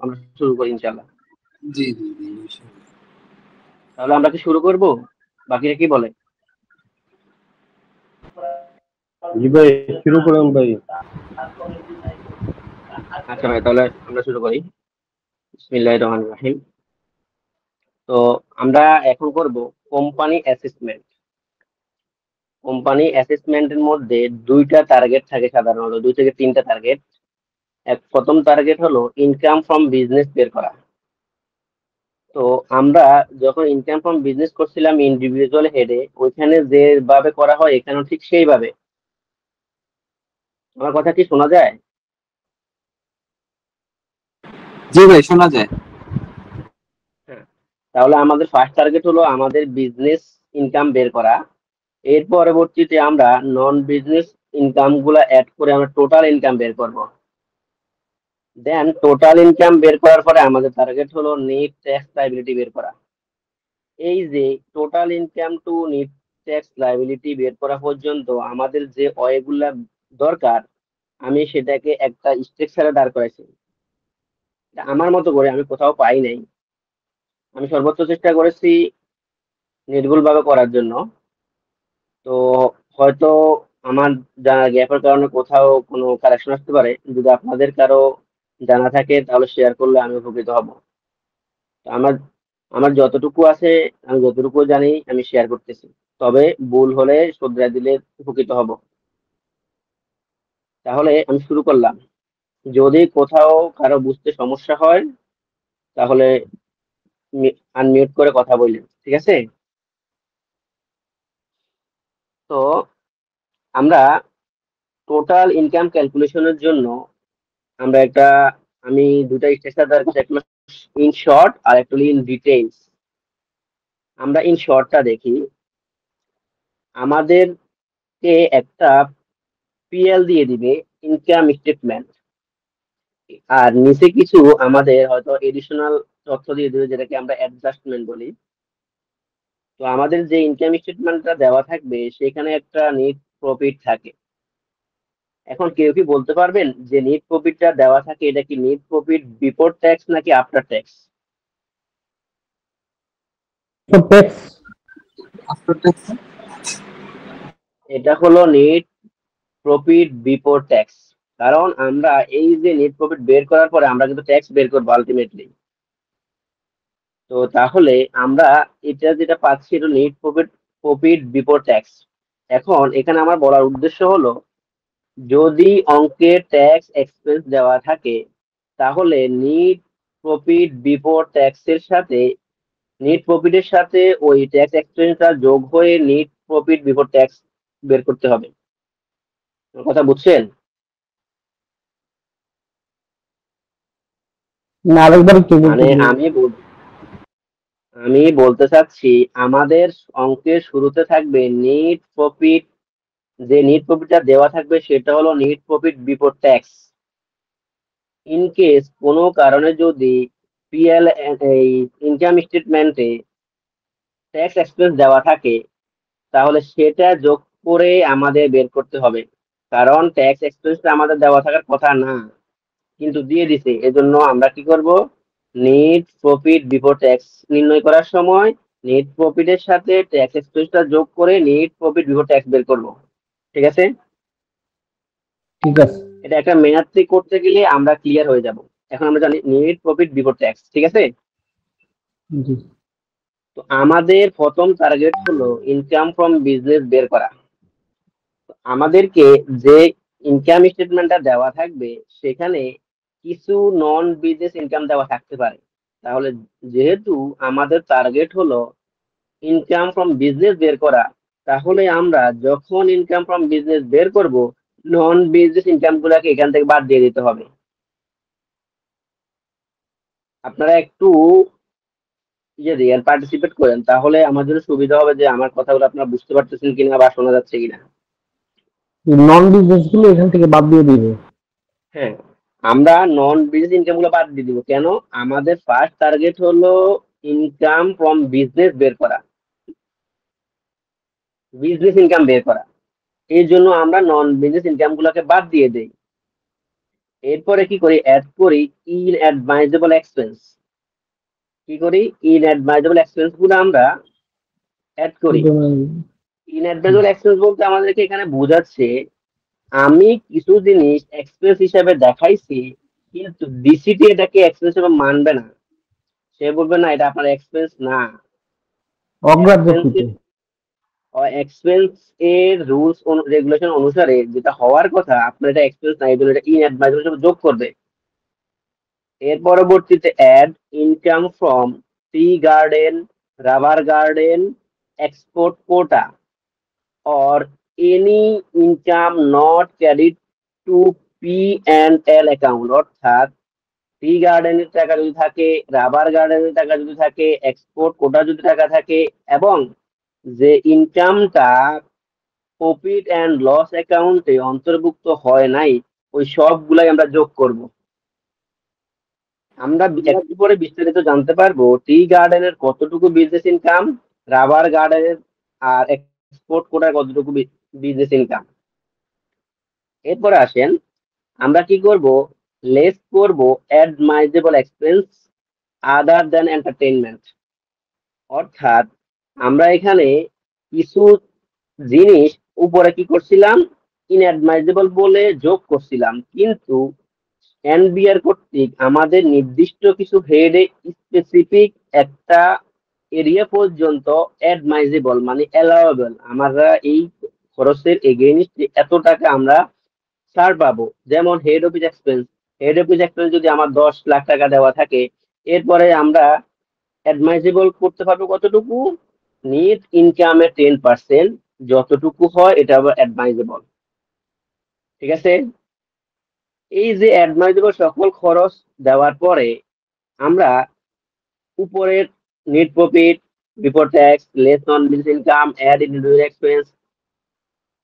আমরা শুরু করি ইনশাআল্লাহ। জি জি জি নিশ্চয়ই। তাহলে আমরা কি শুরু করব? বাকিরা কি বলে? জি ভাই, শুরু করুন ভাই। আচ্ছা ভাই, তাহলে আমরা শুরু করি। বিসমিল্লাহির রহমানির রহিম। তো আমরা এখন করব কোম্পানি অ্যাসেসমেন্ট। কোম্পানি অ্যাসেসমেন্টের মধ্যে দুইটা টার্গেট থাকে, সাধারণত 2 থেকে 3টা টার্গেট। প্রথম টার্গেট হলো ইনকাম ফ্রম বিজনেস বের করা। তো আমরা যখন ইনকাম ফ্রম বিজনেস করছিলাম ইন্ডিভিজুয়াল হেডে, ওইখানে যেভাবে করা হয় এখানেও ঠিক সেইভাবে। আমার কথা কি শোনা যায়? জি ভাই শোনা যায়। হ্যাঁ। তাহলে আমাদের ফার্স্ট টার্গেট হলো আমাদের বিজনেস ইনকাম বের করা। এর পরবর্তীতে আমরা নন বিজনেস ইনকাম গুলা অ্যাড করে আমরা টোটাল ইনকাম বের করব। দেন টোটাল ইনকাম বের করার পরে আমাদের টার্গেট হলো নেট ট্যাক্স লাইবিলিটি বের করা। এই যে total income two net tax liability বের করা পর্যন্ত আমাদের যে ওয়েগুলা দরকার, আমি সেটাকে একটা স্ট্রাকচারে দাঁড় করাইছি। এটা আমার মতো করে, আমি কোথাও পাই নাই। আমি সর্বোচ্চ চেষ্টা করেছি নির্ভুল ভাবে করার জন্য। তো হয়তো আমার জানা গ্যাপের কারণে কোথাও কোনো কারেকশন আসতে পারে। যদি আপনাদের কারো জানা থাকে তাহলে শেয়ার করলে আমি উপকৃত হব। তো আমার আমার যতটুকু আছে, আমি যতটুকু জানি আমি শেয়ার করতেছি। তবে ভুল হলে শুধরে দিলে উপকৃত হব। তাহলে আমি শুরু করলাম। যদি কোথাও কারো বুঝতে সমস্যা হয় তাহলে আনমিউট করে কথা বললেন, ঠিক আছে? তো আমরা টোটাল ইনকাম ক্যালকুলেশনের জন্য আমরা আমি দুটা স্ট্রাকচার দ্বারা, একটা ইন শর্ট আর একটা ইন ডিটেইলস। আমরা ইন শর্টটা দেখি। আমাদেরকে একটা পিএল দিয়ে দিবে, ইনকাম স্টেটমেন্ট। আর নিচে কিছু আমাদের হয়তো এডিশনাল তথ্য দিয়ে দিবে, যেটাকে আমরা অ্যাডজাস্টমেন্ট বলি। তো আমাদের যে ইনকাম স্টেটমেন্টটা দেওয়া থাকবে সেখানে একটা নেট প্রফিট থাকে। এখন কেউ কি বলতে পারবেন যে নেট প্রফিটটা দেওয়া থাকে, এটা কি নেট প্রফিট বিফোর ট্যাক্স নাকি after tax? Tax. After tax. এটা হলো নেট প্রফিট বিফোর ট্যাক্স। কারণ আমরা এই যে নেট প্রফিট বের করার পরে আমরা কিন্তু ট্যাক্স বের করবো আলটিমেটলি। তো তাহলে আমরা এটা যেটা পাচ্ছি এটা net profit, profit before tax. এখন এখানে আমার বলার উদ্দেশ্য হলো, যদি অঙ্কে ট্যাক্স এক্সপেন্স দেওয়া থাকে তাহলে নেট প্রফিট বিফোর ট্যাক্সের সাথে, নেট প্রফিটের সাথে ওই ট্যাক্স এক্সপেন্সটা যোগ হয়ে নেট প্রফিট বিফোর ট্যাক্স বের করতে হবে। আমার কথা বুঝছেন? না, আরেকবার একটু বলতে মানে দিন। আমি বলতে চাচ্ছি, আমাদের অঙ্কের শুরুতে থাকবে নেট প্রফিট। যে নেট প্রফিটটা দেওয়া থাকবে সেটা হলো net profit before tax. In case কোনো কারণে যদি পিএল, এই ইনকাম স্টেটমেন্টে ট্যাক্স এক্সপেন্স দেওয়া থাকে তাহলে সেটা যোগ করে আমাদের বের করতে হবে। কারণ ট্যাক্স এক্সপেন্সটা আমাদের দেওয়া থাকার কথা না, কিন্তু দিয়ে দিছে। এজন্য আমরা কি করব, নেট প্রফিট বিফোর ট্যাক্স নির্ণয় করার সময় নেট প্রফিটের সাথে ট্যাক্স এক্সপেন্সটা যোগ করে নেট প্রফিট বিফোর ট্যাক্স বের করব। ঠিক আছে? ঠিক আছে। এটা একটা ম্যাথে করতে গেলে আমরা ক্লিয়ার হয়ে যাব। এখন আমরা জানি নেট প্রফিট বিফোর ট্যাক্স, ঠিক আছে? জি। তো আমাদের প্রথম টার্গেট হলো ইনকাম ফ্রম বিজনেস বের করা। আমাদেরকে যে ইনকাম স্টেটমেন্টটা দেওয়া থাকবে সেখানে কিছু নন বিজনেস ইনকাম দেওয়া থাকতে পারে। তাহলে যেহেতু আমাদের টার্গেট হলো ইনকাম ফ্রম বিজনেস বের করা, তাহলে আমরা যখন ইনকাম ফ্রম বিজনেস বের করব নন বিজনেস ইনকাম গুলাকে এখান থেকে বাদ দিয়ে দিতে হবে। আপনারা একটু দিয়ে পার্টিসিপেট করেন, তাহলে আমার জন্য সুবিধা হবে যে আমার কথাগুলো আপনারা বুঝতে পারতেছেন কিনা বা শোনা যাচ্ছে কিনা। নন বিজনেস গুলো এখান থেকে বাদ দিয়ে দিবে। হ্যাঁ, আমরা নন বিজনেস ইনকাম গুলো বাদ দিয়ে দিব কেন? আমাদের ফার্স্ট টার্গেট হলো ইনকাম ফ্রম বিজনেস বের করা, বিজনেস ইনকাম বের করা। এই জন্য আমরা নন বিজনেস ইনকাম গুলোকে বাদ দিয়ে দেই। এরপরে কি করি, অ্যাড করি ইনঅ্যাডভাইজেবল এক্সপেন্স। কি করি, ইনঅ্যাডভাইজেবল এক্সপেন্স গুলো আমরা অ্যাড করি। ইনঅ্যাডভাইজেবল এক্সপেন্স বলতে আমাদেরকে এখানে বোঝাচ্ছে আমি কিছু জিনিস এক্সপেন্স হিসাবে দেখাইছি, কিন্তু ডিসিটি এটাকে এক্সপেন্স হিসেবে মানবে না। সে বলবে না এটা আপনার এক্সপেন্স না, অগ্রাহ্যকৃত। এক্সপেন্স এর রুলস রেগুলেশন অনুসারে যেটা হওয়ার কথা আপনার এটা এক্সপেন্স না, এই জন্য এটা ইনঅ্যাডভাইজেবল হিসেবে যোগ করবে। এর পরবর্তীতে add income from tea garden, rubber garden, export quota or any income not carried to P&L account, অর্থাৎ টি গার্ডেনের টাকা যদি থাকে, রাবার গার্ডেনের টাকা যদি থাকে, এক্সপোর্ট কোটা যদি টাকা থাকে, এবং যে ইনকামটা প্রফিট অ্যান্ড লস অ্যাকাউন্টে অন্তর্ভুক্ত হয় নাই, ওই সবগুলাই আমরা যোগ করব। আমরা একটু পরে বিস্তারিত জানতে পারবো টি গার্ডেনের কতটুকু বিজনেস ইনকাম, রাবার গার্ডেনের আর এক্সপোর্ট কোটার কতটুকু বিজনেস ইনকাম। এরপরে আসেন আমরা কি করব, লেস করব অ্যাডমাইজেবল এক্সপেন্স আদার দেন এন্টারটেইনমেন্ট। অর্থাৎ আমরা এখানে কিছু জিনিস উপরে কি করছিলাম, ইনঅ্যাডমাইজেবল বলে যোগ করছিলাম, কিন্তু এনবিআর কর্তৃক আমাদের নির্দিষ্ট কিছু হেডে স্পেসিফিক একটা এরিয়া পর্যন্ত অ্যাডমাইজেবল মানে অ্যালাওয়েবল, আমরা এই খরচের এগেইনস্ট এত টাকা আমরা ছাড় পাবো। যেমন head office expense, head office expense যদি আমার 10 লাখ টাকা দেওয়া থাকে, এরপরে আমরা অ্যাডমাইজেবল করতে পারবো কতটুকু, নেট ইনকামের 10%, যতটুকু হয় এটা আবার অ্যাডমাইজেবল। ঠিক আছে, এই যে অ্যাডমাইজেবল সকল খরচ দেওয়ার পরে আমরা উপরের net profit before tax less non business income, add individual expense,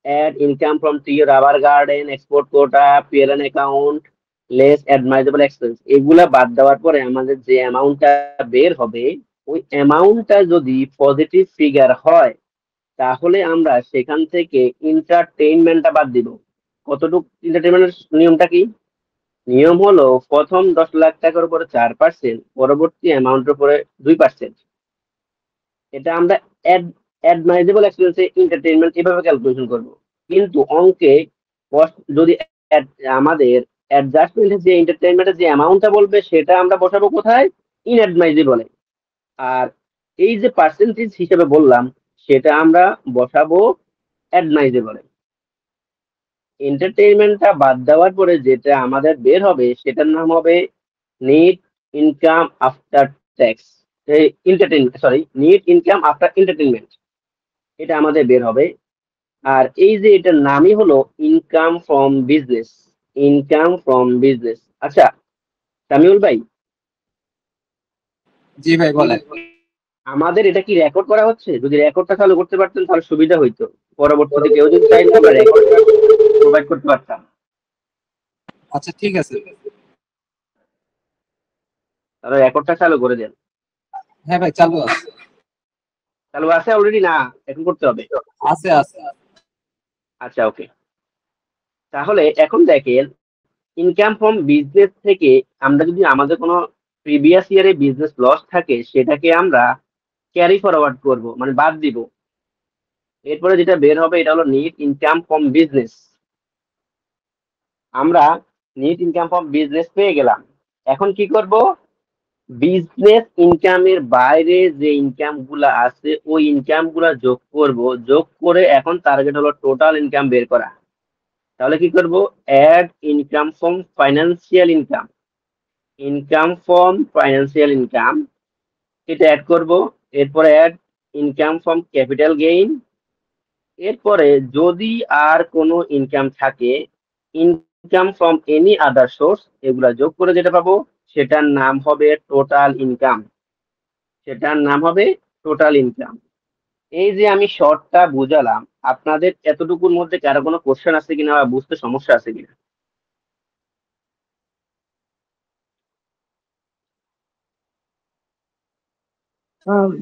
add income from tea, rubber garden, export quota, PLN account, less admissible expense, এগুলা বাদ দেওয়ার পরে আমাদের যে অ্যামাউন্টটা বের হবে, ওই অ্যামাউন্টটা যদি পজিটিভ ফিগার হয় তাহলে আমরা সেখান থেকে এন্টারটেইনমেন্টটা বাদ দিব। কতটুকু এন্টারটেইনমেন্টের নিয়মটা কি, নিয়ম হলো প্রথম 10 লাখ টাকার উপরে 4%, পরবর্তী অ্যামাউন্টের উপরে 2%। এটা আমরা অ্যাডমাইজেবল এক্সপেন্সে এন্টারটেইনমেন্ট এভাবে ক্যালকুলেশন করব। কিন্তু অঙ্কে যদি আমাদের অ্যাডজাস্টমেন্টের যে এন্টারটেইনমেন্টের যে অ্যামাউন্টটা বলবে সেটা আমরা বসাবো কোথায়, ইনঅ্যাডমাইজেবলে। আর এই যে পার্সেন্টেজ হিসেবে বললাম সেটা আমরা বসাবো অ্যাডমাইজেবলে। এন্টারটেইনমেন্টটা বাদ দেওয়ার পরে যেটা আমাদের বের হবে সেটার নাম হবে net income after tax, net income after entertainment, এটা আমাদের বের হবে। আর এই যে এটার নামই হলো income from business, income from business. আচ্ছা সামিউল ভাই, জি ভাই বলেন। আমাদের এটা কি রেকর্ড করা হচ্ছে? যদি রেকর্ডটা চালু করতে পারতেন তাহলে সুবিধা হইতো, পরবর্তীতে কেউ যদি চাইলে আমরা রেকর্ডটা প্রোভাইড করতে পারতাম। আচ্ছা ঠিক আছে, তাহলে রেকর্ডটা চালু করে দেন। হ্যাঁ ভাই চালু আছে। চালু আছে অলরেডি, না এখন করতে হবে? আছে আছে। আচ্ছা ওকে, তাহলে এখন দেখেন ইনকাম ফ্রম বিজনেস থেকে আমরা যদি আমাদের কোনো প্রিভিয়াস ইয়ারে বিজনেস লস থাকে সেটাকে আমরা ক্যারি ফরওয়ার্ড করব, মানে বাদ দিব। এরপরে যেটা বের হবে এটা হলো নেট ইনকাম ফ্রম বিজনেস। আমরা নেট ইনকাম ফ্রম বিজনেস পেয়ে গেলাম। এখন কি করব, বিজনেস ইনকামের বাইরে যে ইনকাম গুলা আছে ওই ইনকাম গুলা যোগ করব, যোগ করে এখন টার্গেট হলো টোটাল ইনকাম বের করা। তাহলে কি করব, add income from financial income, income from financial income, এটা অ্যাড করব। এরপরে add income from capital gain. এরপরে যদি আর কোনো ইনকাম থাকে, income from any other source, এগুলা যোগ করে যেটা পাবো সেটার নাম হবে টোটাল ইনকাম, সেটার নাম হবে টোটাল ইনকাম। এই যে আমি শর্টটা বুঝালাম, আপনাদের এতটুকুর মধ্যে কারো কোনো কোশ্চেন আছে কিনা বা বুঝতে সমস্যা আছে কিনা?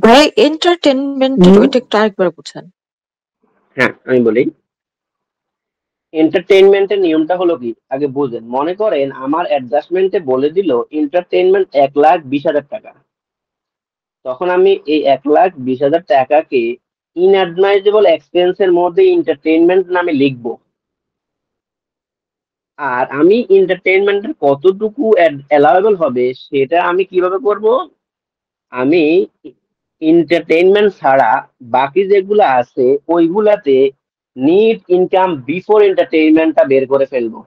ভাই এন্টারটেনমেন্ট ওইটা একটু আরেকবার বুঝান। হ্যাঁ আমি বলি, এন্টারটেইনমেন্টের নিয়মটা হলো কি আগে বুঝেন। মনে করেন আমার অ্যাডজাস্টমেন্টে বলে দিল এন্টারটেইনমেন্ট 1,20,000 টাকা, তখন আমি এই 1,20,000 টাকাকে ইনঅ্যাডমাইজেবল এক্সপেন্সের মধ্যে এন্টারটেইনমেন্ট নামে লিখবো। আর আমি এন্টারটেইনমেন্টের কতটুকু অ্যালাউয়েবল হবে সেটা আমি কিভাবে করব, আমি এন্টারটেইনমেন্ট ছাড়া বাকি যেগুলো আছে ওইগুলাতে নিট ইনকাম বিফোর এন্টারটেইনমেন্টটা বের করে ফেলবো।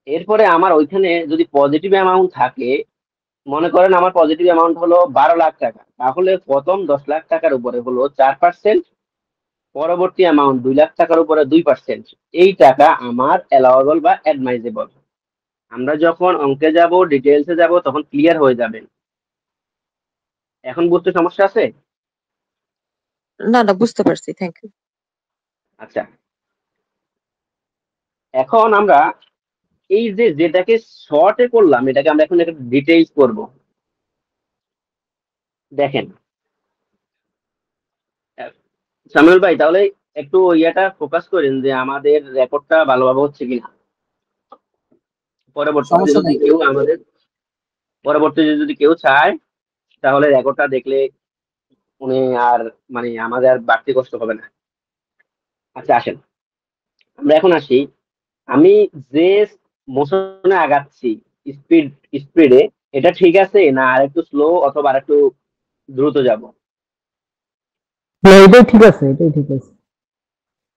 এরপরে আমার ওইখানে যদি পজিটিভ অ্যামাউন্ট থাকে, মনে করেন আমার পজিটিভ অ্যামাউন্ট হলো 12 লাখ টাকা, তাহলে প্রথম 10 লাখ টাকার উপরে হলো 4%, পরবর্তী অ্যামাউন্ট 2 লাখ টাকার উপরে 2%। এই টাকা আমার অ্যালাউয়েবল বা অ্যাডমাইজেবল। আমরা যখন অঙ্কে যাব, ডিটেলসে যাব, তখন ক্লিয়ার হয়ে যাবেন। এখন বুঝতে সমস্যা আছে? না না, বুঝতে পারছি, থ্যাংক ইউ। আচ্ছা, এখন আমরা এই যে যেটাকে শর্টে করলাম এটাকে আমরা এখন একটা ডিটেইলস করব। দেখেন সামিউল ভাই, তাহলে একটু ইয়েটা ফোকাস করেন যে আমাদের রেকর্ডটা ভালোভাবে হচ্ছে কিনা। পরবর্তীতে সমস্যা যদি নেই। কেউ আমাদের পরবর্তীতে যদি কেউ চায় তাহলে রেকর্ডটা দেখলে উনি আর মানে আমাদের আর বাড়তি কষ্ট হবে না। আচ্ছা আসেন আমরা এখন আসি, আমি যে মোশনে আগাচ্ছি স্পিডে, এটা ঠিক আছে না আর একটু স্লো অথবা আর একটু দ্রুত যাব? না, এটাই ঠিক আছে, এটাই ঠিক আছে।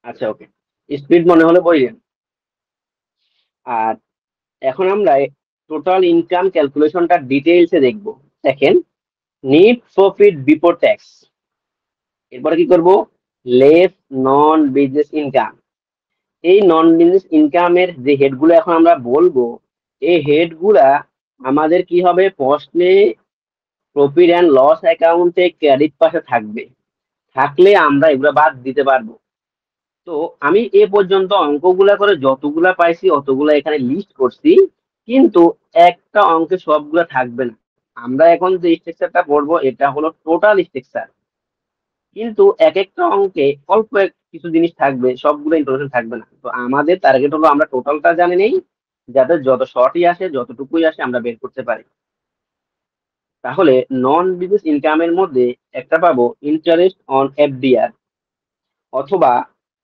আচ্ছা ওকে, স্পিড মনে হলে বললেন। আর এখন আমরা টোটাল ইনকাম ক্যালকুলেশনটা ডিটেইলসে দেখব। দেখেন, নিট প্রফিট বিফোর ট্যাক্স, এরপরে কি করব, লেস নন বিজনেস ইনকাম। এই নন বিজনেস ইনকামের যে হেডগুলো এখন আমরা বলবো, এই হেডগুলা আমাদের কি হবে, প্রশ্নে প্রফিট অ্যান্ড লস অ্যাকাউন্টে ক্রেডিট পাশে থাকবে, থাকলে আমরা এগুলো বাদ দিতে পারবো। তো আমি এ পর্যন্ত অঙ্কগুলা করে যতগুলা পাইছি অতগুলা এখানে লিস্ট করছি, কিন্তু একটা অঙ্কে সবগুলা থাকবে না। আমরা এখন যে স্ট্রাকচারটা পড়বো এটা হলো টোটাল স্ট্রাকচার, কিন্তু এক একটা অঙ্কে অল্প কিছু জিনিস থাকবে, সবগুলো ইনফরমেশন থাকবে না। তো আমাদের টার্গেট হলো আমরা টোটালটা জানি নেই, যাতে যত শর্টই আসে যতটুকুই আসে আমরা বের করতে পারি। তাহলে নন বিজনেস ইনকামের মধ্যে একটা পাবো ইন্টারেস্ট অন এফডিআর, অথবা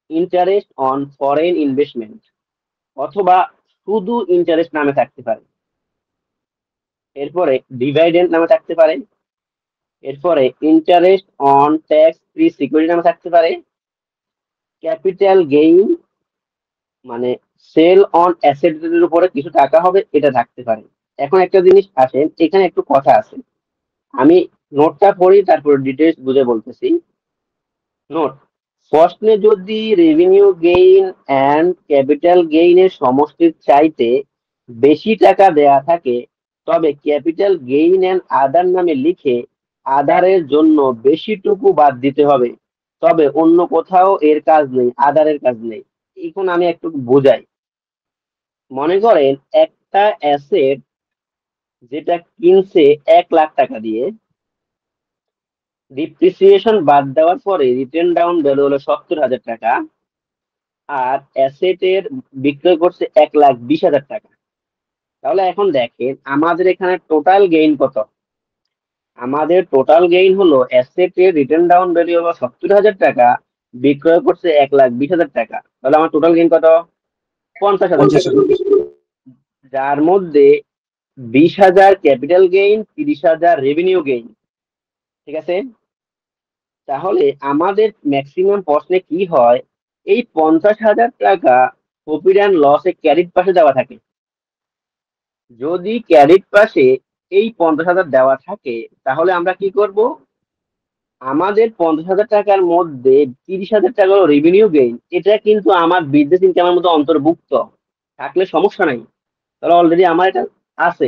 ইন্টারেস্ট অন ফরেন ইনভেস্টমেন্ট, অথবা শুধু ইন্টারেস্ট নামে থাকতে পারে। এরপরে ডিভাইডেন্ড নামে থাকতে পারে। এরপরে interest on tax free security নামে থাকতে পারে। ক্যাপিটাল গেইন মানে সেল অন অ্যাসেটের উপরে কিছু টাকা হবে, এটা থাকতে পারে। এখন একটা জিনিস আসেন, এখানে একটু কথা আছে, আমি নোটটা পড়ি তারপর ডিটেলস বুঝে বলতেছি। নোট, প্রশ্নে যদি রেভিনিউ গেইন অ্যান্ড ক্যাপিটাল গেইনের সমষ্টির চাইতে বেশি টাকা দেয়া থাকে, তবে ক্যাপিটাল গেইন অ্যান্ড আদার নামে লিখে আদারের জন্য বেশিটুকু বাদ দিতে হবে, তবে অন্য কোথাও এর কাজ নেই, আদারের কাজ নেই। এখন আমি একটু বোঝাই। মনে করেন একটা অ্যাসেট যেটা কিনছে 1,00,000 টাকা দিয়ে, ডিপ্রিসিয়েশন বাদ দেওয়ার পরে রিটেন ডাউন ভ্যালু হলো 70,000 টাকা, আর অ্যাসেটের বিক্রয় করছে 1,20,000 টাকা। তাহলে এখন দেখেন আমাদের এখানে টোটাল গেইন কত। আমাদের টোটাল গেইন হলো অ্যাসেটের রিটেন ডাউন ভ্যালু হলো 70,000 টাকা, বিক্রয় করছে 1,20,000 টাকা। তাহলে আমার টোটাল গেইন কত, 50,000 টাকা, 50,000। যার মধ্যে 20,000 ক্যাপিটাল গেইন, 30,000 রেভিনিউ গেইন। ঠিক আছে, তাহলে আমাদের ম্যাক্সিমাম প্রশ্নে কি হয়, এই 50,000 টাকা প্রফিট অ্যান্ড লসে ক্রেডিট পাশে দেওয়া থাকে। যদি ক্রেডিট পাশে এই 50,000 দেওয়া থাকে, তাহলে আমরা কি করব, আমাদের 50,000 টাকার মধ্যে 30,000 টাকা রেভিনিউ গেইন, এটা কিন্তু আমার বিজনেস ইনকামের মধ্যে অন্তর্ভুক্ত, থাকলে সমস্যা নাই। তাহলে অলরেডি আমার এটা আছে,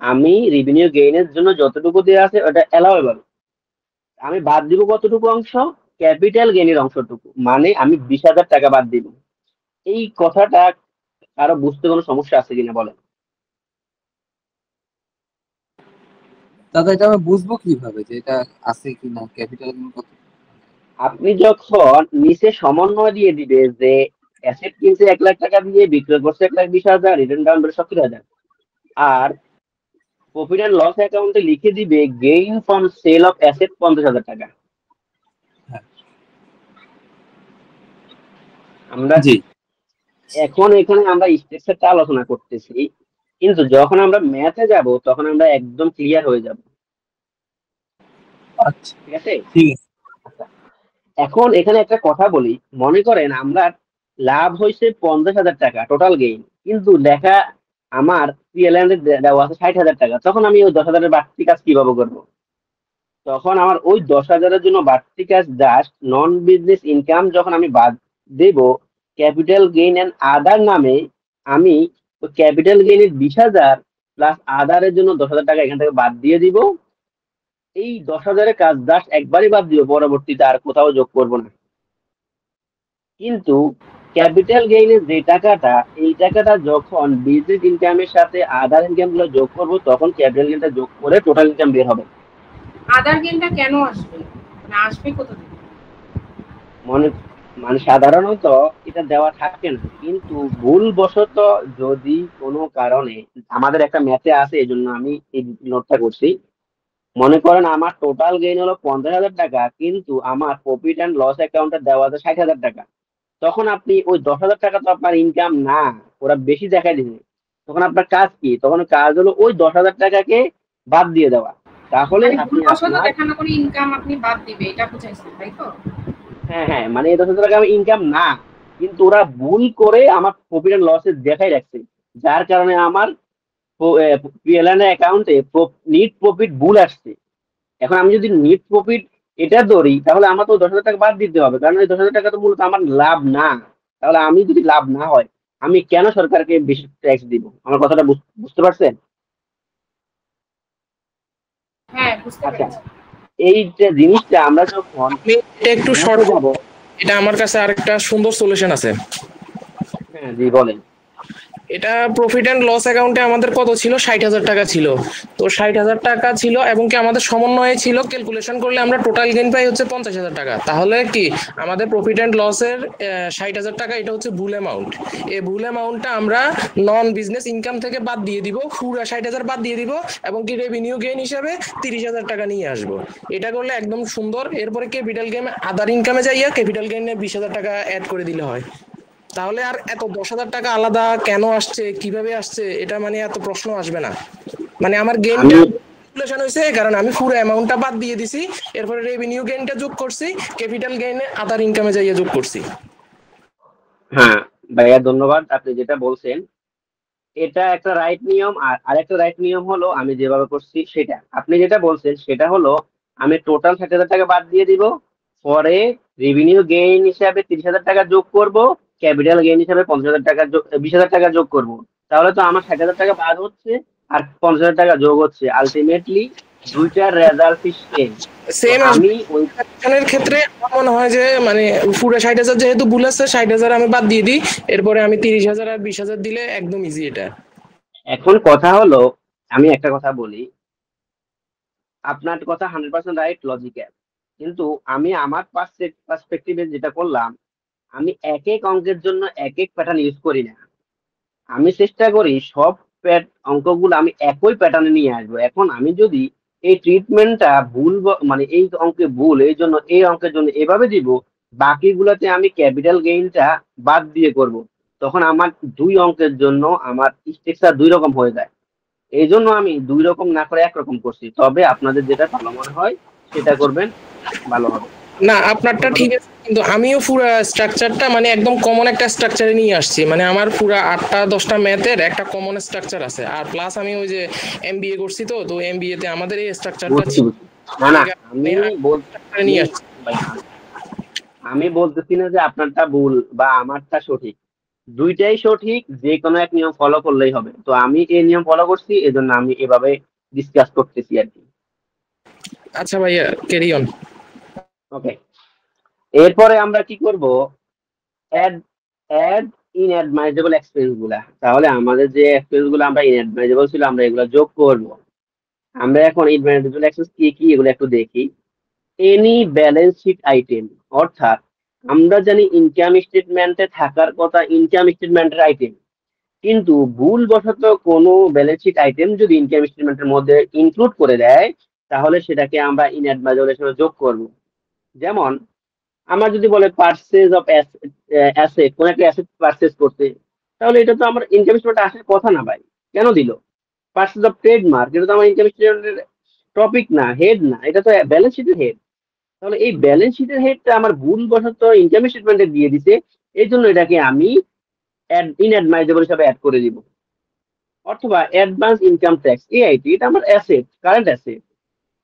আমি রেভিনিউ গেইনের জন্য যতটুকু দেওয়া আছে ওটা অ্যালাউয়েবল। আমি বাদ দিব কতটুকু অংশ, ক্যাপিটাল গেইনের অংশটুকু, মানে আমি 20,000 টাকা বাদ দিব। এই কথাটা কারো বুঝতে কোনো সমস্যা আছে কিনা বলেন? দাদা, এটা আমি বুঝবো কিভাবে যে এটা আছে কিনা, ক্যাপিটাল কত? আপনি যখন নিচে সমন্বয় দিয়ে দিবে যে অ্যাসেট কিনছে 1,00,000 টাকা দিয়ে, বিক্রয় করছে 1,20,000, রিটার্ন ডাউন করে 70,000। আর প্রফিট অ্যান্ড লস অ্যাকাউন্টে লিখে দিবে gain from sale of asset 50,000 টাকা। হ্যাঁ। আমরা জি। এখন এখানে আমরা স্ট্রাকচারটা আলোচনা করতেছি, কিন্তু যখন আমরা ম্যাথে যাব তখন আমরা একদম ক্লিয়ার হয়ে যাব। আচ্ছা, ঠিক আছে? ঠিক আছে। আচ্ছা, এখন এখানে একটা কথা বলি। মনে করেন আমরা লাভ হয়েছে 50,000 টাকা টোটাল গেইন, কিন্তু লেখা আমার পিএলএন দেওয়া আছে 60,000 টাকা। তখন আমি ওই 10,000-এর বাড়তি কাজ কিভাবে করবো? তখন আমার ওই 10,000-এর জন্য বাড়তি কাজ জাস্ট নন বিজনেস ইনকাম যখন আমি বাদ দেব, ক্যাপিটাল গেইন এন্ড আদার নামে আমি ওই ক্যাপিটাল গেইনের 20,000 প্লাস আদারের জন্য 10,000 টাকা এখান থেকে বাদ দিয়ে দিব। এই 10,000-এর কাজ জাস্ট একবারই বাদ দিব, পরবর্তীতে আর কোথাও যোগ করব না। কিন্তু ক্যাপিটাল গেইনের যে টাকাটা, এই টাকাটা যখন বিজনেস ইনকামের সাথে আদার ইনকাম গুলো যোগ করবো, তখন ক্যাপিটাল গেইনটা যোগ করে টোটাল ইনকাম বের হবে। আদার গেমটা কেন আসবে, না আসবে কোথা থেকে? মনে মানে সাধারণত এটা দেওয়া থাকে না, কিন্তু ভুলবশত যদি কোনো কারণে, আমাদের একটা ম্যাথে আছে এই জন্য আমি এই নোটটা করছি। মনে করেন আমার টোটাল গেইন হলো 50,000 টাকা, কিন্তু আমার প্রফিট অ্যান্ড লস অ্যাকাউন্টে দেওয়া আছে 60,000 টাকা। তখন আপনি ওই 10,000 টাকা তো আপনার ইনকাম না, ওরা বেশি দেখাই দিবে। তখন আপনার কাজ কি? তখন কাজ হলো ওই 10,000 টাকাকে বাদ দিয়ে দেওয়া। তাহলে মানে আপনি ভুলবশত আপনার, দেখানো করে ইনকাম আপনি বাদ দিবে, এটা বুঝাইছেন তাই তো? হ্যাঁ হ্যাঁ, মানে এই 10,000 টাকা আমার ইনকাম না, কিন্তু ওরা ভুল করে আমার প্রফিট এন্ড লসের দেখাই রাখছে, যার কারণে আমার পিএলএন অ্যাকাউন্টে নিট প্রফিট ভুল আসছে। এখন আমি যদি নিট প্রফিট এটা ধরি, তাহলে আমার তো 10,000 টাকা বাদ দিতে হবে, কারণ এই 10,000 টাকা তো মূলত আমার লাভ না। তাহলে আমি যদি লাভ না হয়, আমি কেন সরকারকে বেশি ট্যাক্স দিব? আমার কথাটা বুঝতে পারছেন? হ্যাঁ, বুঝতে আচ্ছা, পেরেছি। এই যে জিনিসটা আমরা যখন আমি এটা একটু ম্যাথে শর্ট, যাব। এটা আমার কাছে আরেকটা সুন্দর সলিউশন আছে। হ্যাঁ জি বলেন। এটা প্রফিট অ্যান্ড লস অ্যাকাউন্টে আমাদের কত ছিল? 60,000 টাকা ছিল। তো 60,000 টাকা ছিল এবং কি আমাদের সমন্বয়ে ছিল, ক্যালকুলেশন করলে আমরা টোটাল গেইন পাই হচ্ছে 50,000 টাকা। তাহলে কি আমাদের প্রফিট অ্যান্ড লসের 60,000 টাকা এটা হচ্ছে ভুল অ্যামাউন্ট। এই ভুল অ্যামাউন্টটা আমরা নন বিজনেস ইনকাম থেকে বাদ দিয়ে দিব, পুরো 60,000 বাদ দিয়ে দিব এবং কি রেভিনিউ গেইন হিসাবে 30,000 টাকা নিয়ে আসবো। এটা করলে একদম সুন্দর। এরপরে ক্যাপিটাল গেইন আদার ইনকামে যাইয়া ক্যাপিটাল গেইনে 20,000 টাকা অ্যাড করে দিলে হয়। তাহলে আর এত 10,000 টাকা আলাদা কেন আসছে, কিভাবে আসছে, এটা মানে এত প্রশ্ন আসবে না। মানে আমার গেইনটা ক্যালকুলেশন হয়েছে কারণ আমি পুরো অ্যামাউন্টটা বাদ দিয়ে দিছি, এরপরে রেভিনিউ গেইনটা যোগ করছি, ক্যাপিটাল গেইনে আদার ইনকামে যাইয়ে যোগ করছি। হ্যাঁ ভাইয়া, ধন্যবাদ। আপনি যেটা বলছেন এটা একটা রাইট নিয়ম, আর আরেকটা রাইট নিয়ম হলো আমি যেভাবে করছি সেটা। আপনি যেটা বলছেন সেটা হলো আমি টোটাল 60,000 টাকা বাদ দিয়ে দিব, পরে রেভিনিউ গেইন হিসাবে 30,000 টাকা যোগ করব, ক্যাপিটাল গেইন হিসাবে 50,000 টাকা 20,000 টাকা যোগ করব। তাহলে তো আমার 60,000 টাকা বাদ হচ্ছে আর 50,000 টাকা যোগ হচ্ছে, আলটিমেটলি দুইটার রেজাল্ট সেম। সেম আমি ওই এর ক্ষেত্রে আমার মনে হয় যে মানে পুরো 60,000 যেহেতু ভুল আছে, 60,000 আমি বাদ দিয়ে দিই, এরপরে আমি 30,000 আর 20,000 দিলে একদম ইজি এটা। এখন কথা হলো, আমি একটা কথা বলি, আপনার কথা 100% রাইট, লজিক্যাল, কিন্তু আমি আমার পার্সপেক্টিভে যেটা করলাম, আমি এক এক অঙ্কের জন্য এক এক প্যাটার্ন ইউজ করি না। আমি চেষ্টা করি সব অঙ্কগুলো আমি একই প্যাটার্নে নিয়ে আসবো। এখন আমি যদি এই ট্রিটমেন্টটা ভুল মানে এই অঙ্কে ভুল, এই জন্য এই অঙ্কের জন্য এভাবে দিব, বাকিগুলোতে আমি ক্যাপিটাল গেইনটা বাদ দিয়ে করব, তখন আমার দুই অঙ্কের জন্য আমার স্ট্রাকচার দুই রকম হয়ে যায়। এই জন্য আমি দুই রকম না করে একরকম করছি। তবে আপনাদের যেটা ভালো মনে হয় সেটা করবেন, ভালো হবে। না আপনারটা ঠিক আছে, কিন্তু আমিও পুরো স্ট্রাকচারটা মানে একদম কমন একটা স্ট্রাকচারে নিয়ে আসছি। মানে আমার পুরো 8টা 10টা ম্যাথের একটা কমন স্ট্রাকচার আছে, আর প্লাস আমি ওই যে এমবিএ করছি, তো এমবিএ তে আমাদের এই স্ট্রাকচারটা বুঝছি বুঝছি। না না, নিয়ে আসছি। আমি বলতেছি না যে আপনারটা ভুল বা আমারটা সঠিক, দুইটাই সঠিক, যে কোনো এক নিয়ম ফলো করলেই হবে। তো আমি এই নিয়ম ফলো করছি, এজন্য আমি এভাবে ডিসকাস করতেছি আর কি। আচ্ছা ভাইয়া, ক্যারি অন। ওকে, এরপরে আমরা কি করব? অ্যাড অ্যাড ইনঅ্যাডমাইজেবল এক্সপেন্স গুলা। তাহলে আমাদের যে এক্সপেন্স গুলো আমরা ইনঅ্যাডমাইজেবল ছিল, আমরা এগুলো যোগ করব। আমরা এখন ইনঅ্যাডমাইজেবল এক্সপেন্স কি কি এগুলো একটু দেখি। এনি ব্যালেন্স শিট আইটেম, অর্থাৎ আমরা জানি ইনকাম স্টেটমেন্টে থাকার কথা ইনকাম স্টেটমেন্টের আইটেম, কিন্তু ভুলবশত কোনো ব্যালেন্স শিট আইটেম যদি ইনকাম স্টেটমেন্টের মধ্যে ইনক্লুড করে দেয়, তাহলে সেটাকে আমরা ইনঅ্যাডভাইজেবল হিসেবে যোগ করব। যেমন আমার যদি বলে পারচেজ অফ অ্যাসেট, কোন একটা অ্যাসেট পারচেজ করতে, তাহলে এটা তো আমার ইনকাম স্টেটমেন্টে আসার কথা না ভাই, কেন দিল? পারচেজ অফ ট্রেডমার্ক, এটা তো আমার ইনকাম স্টেটমেন্টের টপিক না, হেড না, এটা তো ব্যালেন্স শিটের হেড। তাহলে এই ব্যালেন্স শিটের হেডটা আমার ভুলবশত ইনকাম স্টেটমেন্টে দিয়ে দিছে, এই জন্য এটাকে আমি ইনঅ্যাডভাইজেবল হিসাবে অ্যাড করে দিব। অথবা অ্যাডভান্স ইনকাম ট্যাক্স, এআইটি, এটা আমার asset, current asset.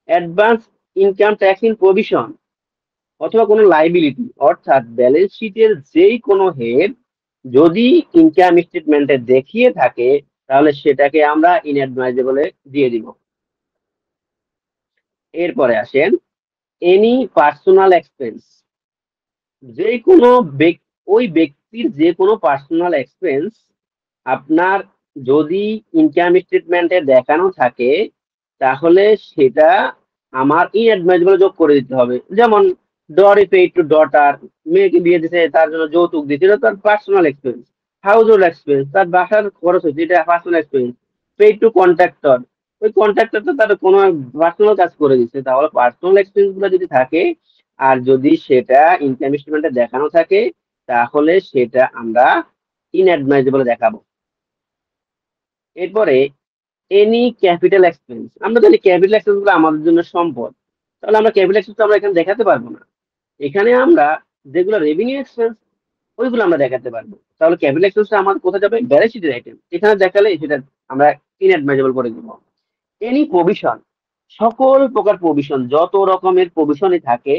Advance income tax in provision, অথবা কোনো লাইবিলিটি, অর্থাৎ ব্যালেন্স শিটের যেই কোনো হেড যদি ইনকাম স্টেটমেন্টে দেখিয়ে থাকে, তাহলে সেটাকে আমরা ইনঅ্যাডভাইজেবলে দিয়ে দিব। এরপরে আসেন এনি পার্সোনাল এক্সপেন্স, যে কোনো ওই ব্যক্তির যে কোনো পার্সোনাল এক্সপেন্স আপনার যদি ইনকাম স্টেটমেন্টে দেখানো থাকে, তাহলে সেটা আমার ইনঅ্যাডভাইজেবল যোগ করে দিতে হবে। যেমন ডরি পেইড টু ডটার, মেয়েকে বিয়ে দিতে তার জন্য যৌতুক দিতে, এটা তার personal expense. House hold expense, তার বাসার খরচ হচ্ছে, এটা personal expense. Paid two contractor, ওই কন্ট্রাক্টর তো তার কোনো পার্সোনাল কাজ করে দিচ্ছে, তাহলে পার্সোনাল এক্সপেন্স গুলো যদি থাকে আর যদি সেটা ইনকাম স্টেটমেন্টে দেখানো থাকে, তাহলে সেটা আমরা ইনঅ্যাডভাইজেবল দেখাবো। এরপরে এনি ক্যাপিটাল এক্সপেন্স, আমরা জানি ক্যাপিটাল এক্সপেন্স গুলো আমাদের জন্য সম্পদ, তাহলে আমরা ক্যাপিটাল এক্সপেন্স আমরা এখানে দেখাতে পারবো না। এখানে আমরা যেগুলো রেভিনিউ এক্সপেন্স ওইগুলো আমরা দেখাতে পারবো। তাহলে ক্যাপিটাল এক্সপেন্স আমাদের কোথায় যাবে? ব্যালেন্স শিটের আইটেম, এখানে দেখালে সেটা আমরা ইনঅ্যাডভাইজেবল করে দিব। এনি প্রভিশন, সকল প্রকার প্রভিশন, যত রকমের প্রভিশনই থাকে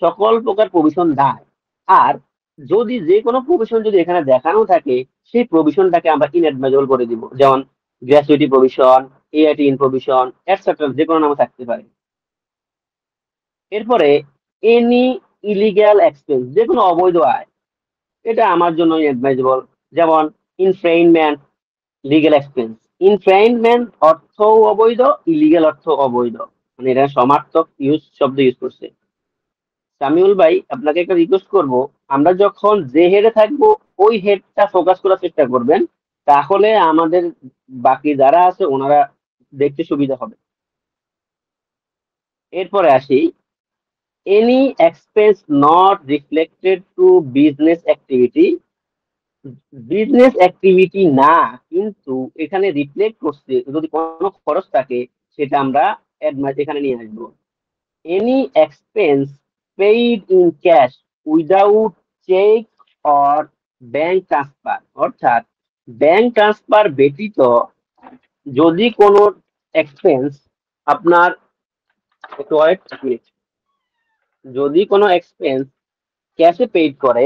সকল প্রকার প্রভিশন দায়। আর যদি যে কোনো প্রভিশন যদি এখানে দেখানো থাকে, সেই প্রভিশনটাকে আমরা ইনঅ্যাডভাইজেবল করে দিব। যেমন gratuity provision, AIT in provision, etcetera, যে কোনো নামে থাকতে পারে। এরপরে এনি ইলিগ্যাল এক্সপেন্স, যে কোনো অবৈধ আয়, এটা আমার জন্য ইনঅ্যাডভাইজেবল। যেমন ইনফ্রেইনমেন্ট, লিগ্যাল এক্সপেন্স। ইনফ্রেইনমেন্ট অর্থ অবৈধ, ইলিগ্যাল অর্থ অবৈধ, মানে এটা সমার্থক শব্দ ইউজ করছে। সামিউল ভাই, আপনাকে একটা রিকোয়েস্ট করব, আমরা যখন যে হেডে থাকবো ওই হেডটা ফোকাস করার চেষ্টা করবেন, তাহলে আমাদের বাকি যারা আছে ওনারা দেখতে সুবিধা হবে। এরপরে আসি any expense not reflected to business activity, business activity না কিন্তু এখানে রিফ্লেক্ট করছে, যদি কোনো খরচ থাকে সেটা আমরা এখানে নিয়ে আসবো। Any expense paid in cash without cheque or bank transfer, অর্থাৎ ব্যাংক ট্রান্সফার ব্যতীত যদি কোনো এক্সপেন্স আপনার, একটু wait a minute, যদি কোনো এক্সপেন্স ক্যাশে পেইড করে,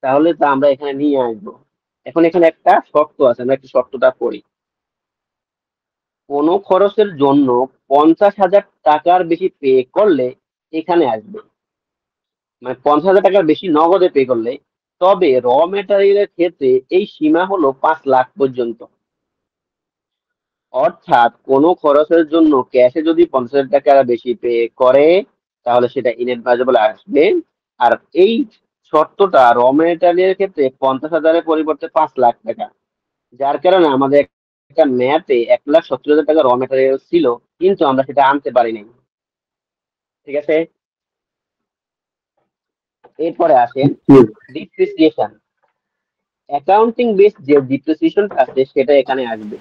তাহলে তা আমরা এখানে নিয়ে আসবো। এখন এখানে একটা শর্ত আছে, আমরা একটু শর্তটা পড়ি। কোনো খরচের জন্য 50,000 টাকার বেশি পে করলে এখানে আসবে, মানে 50,000 টাকার বেশি নগদে পে করলে। তবে র মেটেরিয়ালের ক্ষেত্রে এই সীমা হলো 5 লাখ পর্যন্ত। অর্থাৎ কোনো খরচের জন্য ক্যাশে যদি 50,000 টাকা বেশি পে করে, তাহলে সেটা ইনঅ্যাডভাইজেবল আসবে। আর এই শর্তটা র মেটেরিয়ালের ক্ষেত্রে 50,000-এর পরিবর্তে 5 লাখ টাকা, যার কারণে আমাদের একটা ম্যাথে 1,70,000 টাকা র মেটেরিয়াল ছিল, কিন্তু আমরা সেটা আনতে পারিনি। ঠিক আছে, এরপরে আসেন ডিপ্রিসিয়েশন। অ্যাকাউন্টিং বেস যে ডিপ্রিসিয়েশনটা আছে সেটা এখানে আসবে।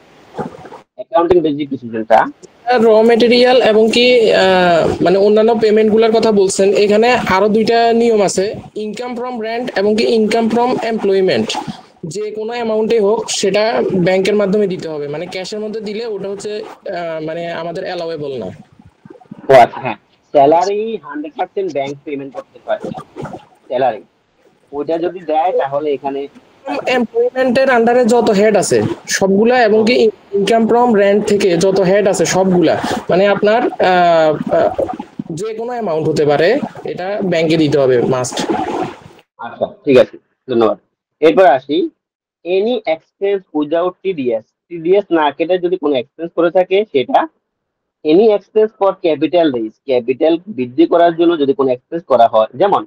অ্যাকাউন্টিং বেস ডিপ্রিসিয়েশনটা র মেটেরিয়াল এবং কি মানে অন্যান্য পেমেন্ট গুলার কথা বলছেন, এখানে আরো দুইটা নিয়ম আছে, ইনকাম ফ্রম রেন্ট এবং কি ইনকাম ফ্রম এমপ্লয়মেন্ট। যে কোনো অ্যামাউন্টে হোক সেটা ব্যাংকের মাধ্যমে দিতে হবে, মানে ক্যাশের মধ্যে দিলে ওটা হচ্ছে মানে আমাদের অ্যালাউয়েবল না। ও আচ্ছা, হ্যাঁ, স্যালারি 100% ব্যাংক পেমেন্ট করতে পারে, স্যালারি ওইটা যদি দেয় তাহলে এখানে এমপ্লয়মেন্টের আন্ডারে যত হেড আছে সবগুলা এবং কি ইনকাম ফ্রম রেন্ট থেকে যত হেড আছে সবগুলা, মানে আপনার যে কোনো অ্যামাউন্ট হতে পারে, এটা ব্যাংকে দিতে হবে মাস্ট। আচ্ছা ঠিক আছে, ধন্যবাদ। এরপর আসি any expense without TDS, TDS না কেটে যদি কোনো এক্সপেন্স করে থাকে সেটা। Any expense for capital raise, capital বৃদ্ধি করার জন্য যদি কোনো এক্সপেন্স করা হয়, যেমন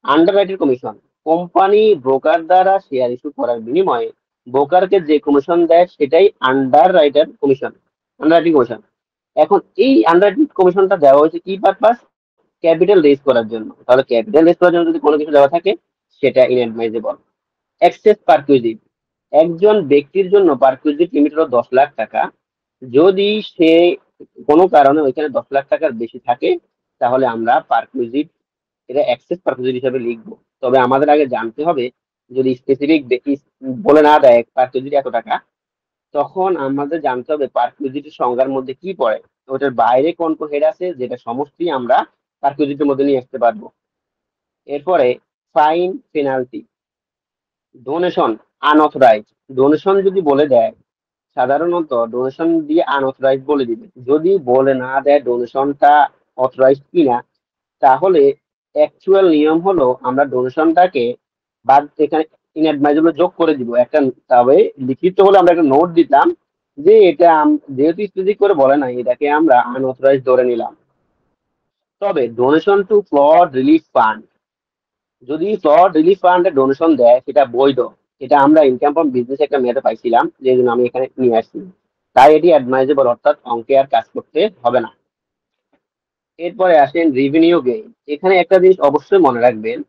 আন্ডাররাইটের কমিশন, কোম্পানি ব্রোকার দ্বারা শেয়ার ইস্যু করার বিনিময়ে ব্রোকারকে যে কমিশন দেয় সেটাই আন্ডার রাইটার কমিশন, আন্ডাররাইটিং কমিশন। এখন এই আন্ডাররাইটিং কমিশনটা দেওয়া হয়েছে কি পারপাস? ক্যাপিটাল রেজ করার জন্য। তাহলে ক্যাপিটাল রেজ করার জন্য যদি কোনো কিছু দেওয়া থাকে সেটা ইনঅ্যাডমাইজেবল। এক্সেস পারকুইজিট, একজন ব্যক্তির জন্য পারকুইজিট লিমিট হলো 10 লাখ টাকা। যদি সে কোনো কারণে ওইখানে 10 লাখ টাকার বেশি থাকে তাহলে আমরা পারকুইজিট, এটা এক্সেস পারকুইজিট হিসাবে লিখবো। তবে আমাদের আগে জানতে হবে, যদি স্পেসিফিক বলে না দেয় পারকুইজিট এত টাকা, তখন আমাদের জানতে হবে পারকুইজিটের সংজ্ঞার মধ্যে কি পড়ে। ওটার বাইরে কোন কোন হেড আছে যেটা সমস্ত আমরা পারকুইজিটের মধ্যে নিয়ে আসতে পারবো। এরপরে fine, penalty, donation, unauthorised. Donation যদি বলে দেয়, সাধারণত ডোনেশন দিয়ে আনঅথরাইজ বলে দিবে। যদি বলে না দেয় ডোনেশনটা অথরাইজ কিনা, তাহলে অ্যাকচুয়াল নিয়ম হলো আমরা ডোনেশনটাকে বাদ এখানে ইনঅ্যাডমাইজেবল যোগ করে দিব একটা। তবে লিখিত হলে আমরা একটা নোট দিতাম যে এটা যেহেতু স্পেসিফিক করে বলে নাই, এটাকে আমরা আনঅথরাইজ ধরে নিলাম। তবে donation to flood relief fund, যদি ফ্লড রিলিফ ফান্ডে ডোনেশন দেয় সেটা বৈধ। এটা আমরা ইনকাম ফ্রম বিজনেস একটা মেয়াদে পাইছিলাম, যে জন্য আমি এখানে নিয়ে আসছি। তাই এটি অ্যাডমাইজেবল, অর্থাৎ অঙ্কে আর কাজ করতে হবে না। এরপরে আসেন রেভিনিউ গেইন। এখানে একটা জিনিস অবশ্যই মনে রাখবেন,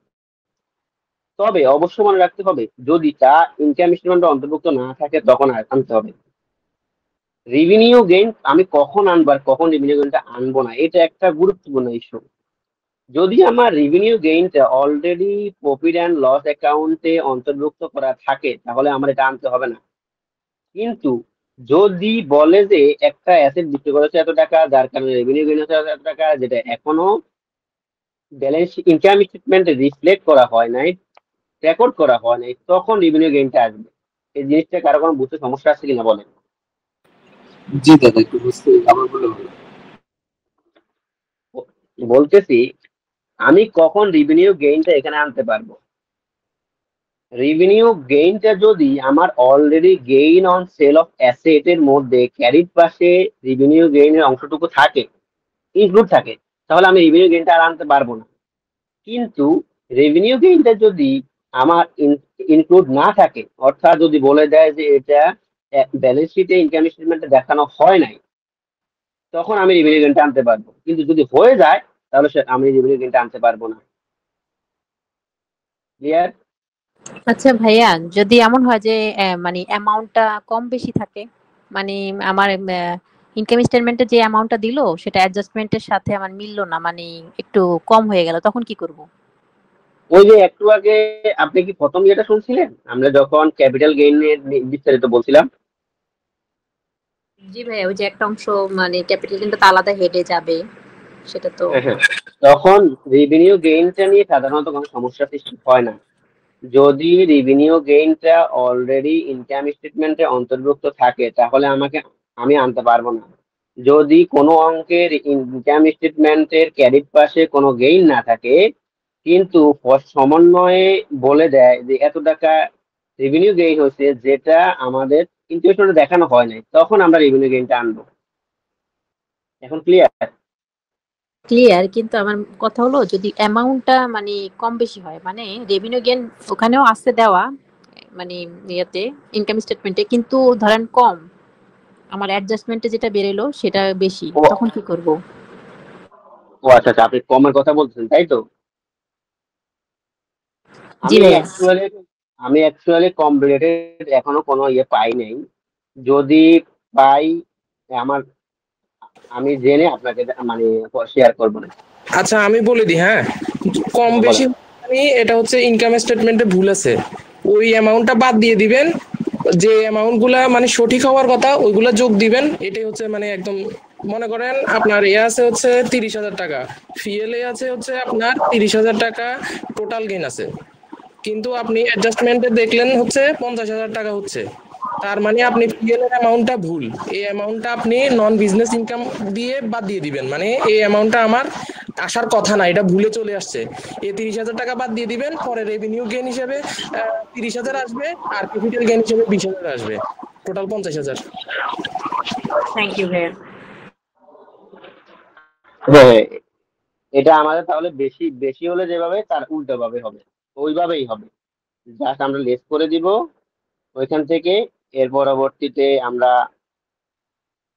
তবে অবশ্যই মনে রাখতে হবে যদি তা ইনকাম স্টেটমেন্টে অন্তর্ভুক্ত না থাকে তখন আনতে হবে। রেভিনিউ গেইন আমি কখন আনবো আর কখন রেভিনিউ গেইনটা আনবো না, এটা একটা গুরুত্বপূর্ণ ইস্যু। যদি আমার রেভিনিউ গেইনটা অলরেডি প্রফিট অ্যান্ড লস অ্যাকাউন্টে অন্তর্ভুক্ত করা থাকে তাহলে আমার এটা আনতে হবে না। কিন্তু যদি বলে যে একটা অ্যাসেট বিক্রি করেছে এত টাকা, যার কারণে রেভিনিউ গেইন হচ্ছে এত টাকা, যেটা এখনো ব্যালেন্স ইনকাম স্টেটমেন্টে রিফ্লেক্ট করা হয় নাই, রেকর্ড করা হয় নাই, তখন রেভিনিউ গেইনটা আসবে। এই জিনিসটা কারো কোনো বুঝতে সমস্যা আছে কিনা বলেন? জি দাদা, একটু বুঝতে আবার বলে ভালো। বলতেছি আমি কখন রেভিনিউ গেইনটা এখানে আনতে পারবো। রেভিনিউ গেইনটা যদি আমার already gain on sell of asset এর মধ্যে ক্যারিড পাশে রেভিনিউ গেইনের অংশটুকু থাকে, ইনক্লুড থাকে, তাহলে আমি রেভিনিউ গেইনটা আর আনতে পারবো না। কিন্তু রেভিনিউ গেইনটা যদি আমার ইনক্লুড না থাকে, অর্থাৎ যদি বলে দেয় যে এটা ব্যালেন্স শিটে ইনকাম স্টেটমেন্টে দেখানো হয় নাই, তখন আমি রেভিনিউ গেইনটা আনতে পারবো। কিন্তু যদি হয়ে যায় তাহলে আমি রেভিনিউ গেইনটা আনতে পারবো না। ক্লিয়ার? আচ্ছা ভাইয়া, যদি এমন হয় যে মানে অ্যামাউন্টটা কম বেশি থাকে, মানে আমার ইনকাম স্টেটমেন্টে যে অ্যামাউন্টটা দিলো সেটা অ্যাডজাস্টমেন্টের সাথে আমার মিললো না, মানে একটু কম হয়ে গেল, তখন কি করব? ওই যে একটু আগে আপনি কি প্রথম যেটা শুনছিলেন আমরা যখন ক্যাপিটাল গেইনের বিস্তারিত বলছিলাম? জি ভাইয়া, ওই যে একটা অংশ মানে ক্যাপিটাল গেইনটা তো আলাদা হেডে যাবে, সেটা তো। হ্যাঁ, তখন রেভিনিউ গেইনটা নিয়ে সাধারণত কোনো সমস্যা সৃষ্টি হয় না। যদি রেভিনিউ গেইনটা অলরেডি ইনকাম স্টেটমেন্টে অন্তর্ভুক্ত থাকে তাহলে আমি আনতে পারবো না। যদি কোনো অঙ্কের ইনকাম স্টেটমেন্টের ক্রেডিট পাশে কোনো গেইন না থাকে, কিন্তু সমন্বয়ে বলে দেয় যে এত টাকা রেভিনিউ গেইন হচ্ছে, যেটা আমাদের ইনকাম স্টেটমেন্টে দেখানো হয় নাই, তখন আমরা রেভিনিউ গেইনটা আনবো। এখন ক্লিয়ার? ক্লিয়ার, কিন্তু আমার কথা হলো যদি অ্যামাউন্টটা মানে কম বেশি হয়, মানে রেভিনিউ গেইন ওখানেও আছে দেওয়া, মানে ইয়েতে ইনকাম স্টেটমেন্টে, কিন্তু ধরেন কম, আমার অ্যাডজাস্টমেন্টে যেটা বেরেলো সেটা বেশি, ও তখন কি করব? ও আচ্ছা আচ্ছা, আপনি কমের কথা বলছেন তাই তো? জি আমি ভাইয়া। অ্যাকচুয়ালি আমি অ্যাকচুয়ালি কম রিলেটেড এখনো কোনো ইয়ে পাই নাই। যদি পাই আমার, আমি জেনে আপনাকে মানে শেয়ার করবো না। আচ্ছা আমি বলে দিই, হ্যাঁ, কম হ্যাঁ, বেশি বলেন। মানে এটা হচ্ছে ইনকাম স্টেটমেন্টে ভুল আছে, ওই অ্যামাউন্টটা বাদ দিয়ে দিবেন, যে অ্যামাউন্ট গুলা মানে সঠিক হওয়ার কথা ওইগুলা যোগ দিবেন। এটাই হচ্ছে মানে একদম, মনে করেন আপনার এ আছে হচ্ছে 30,000 টাকা, ফিএলএ আছে হচ্ছে আপনার 30,000 টাকা, টোটাল গেইন আছে, কিন্তু আপনি অ্যাডজাস্টমেন্টে দেখলেন হচ্ছে 50,000 টাকা হচ্ছে, তার মানে আপনি পিএল এর অ্যামাউন্টটা ভুল, এই অ্যামাউন্টটা আপনি নন বিজনেস ইনকাম দিয়ে বাদ দিয়ে দিবেন, মানে এই অ্যামাউন্টটা আমার আসার কথা না, এটা ভুলে চলে আসছে, এই 30,000 টাকা বাদ দিয়ে দিবেন, পরে রেভিনিউ গেইন হিসেবে 30,000 আসবে, আর ক্যাপিটাল গেইন হিসেবে 20,000 আসবে, টোটাল 50,000। থ্যাংক ইউ ভাইয়া। হ্যাঁ, এটা আমাদের তাহলে বেশি বেশি হলে যেভাবে তার উল্টো ভাবে হবে, ওইভাবেই হবে, জাস্ট আমরা লেস করে দিব ওইখান থেকে। এর পরবর্তীতে আমরা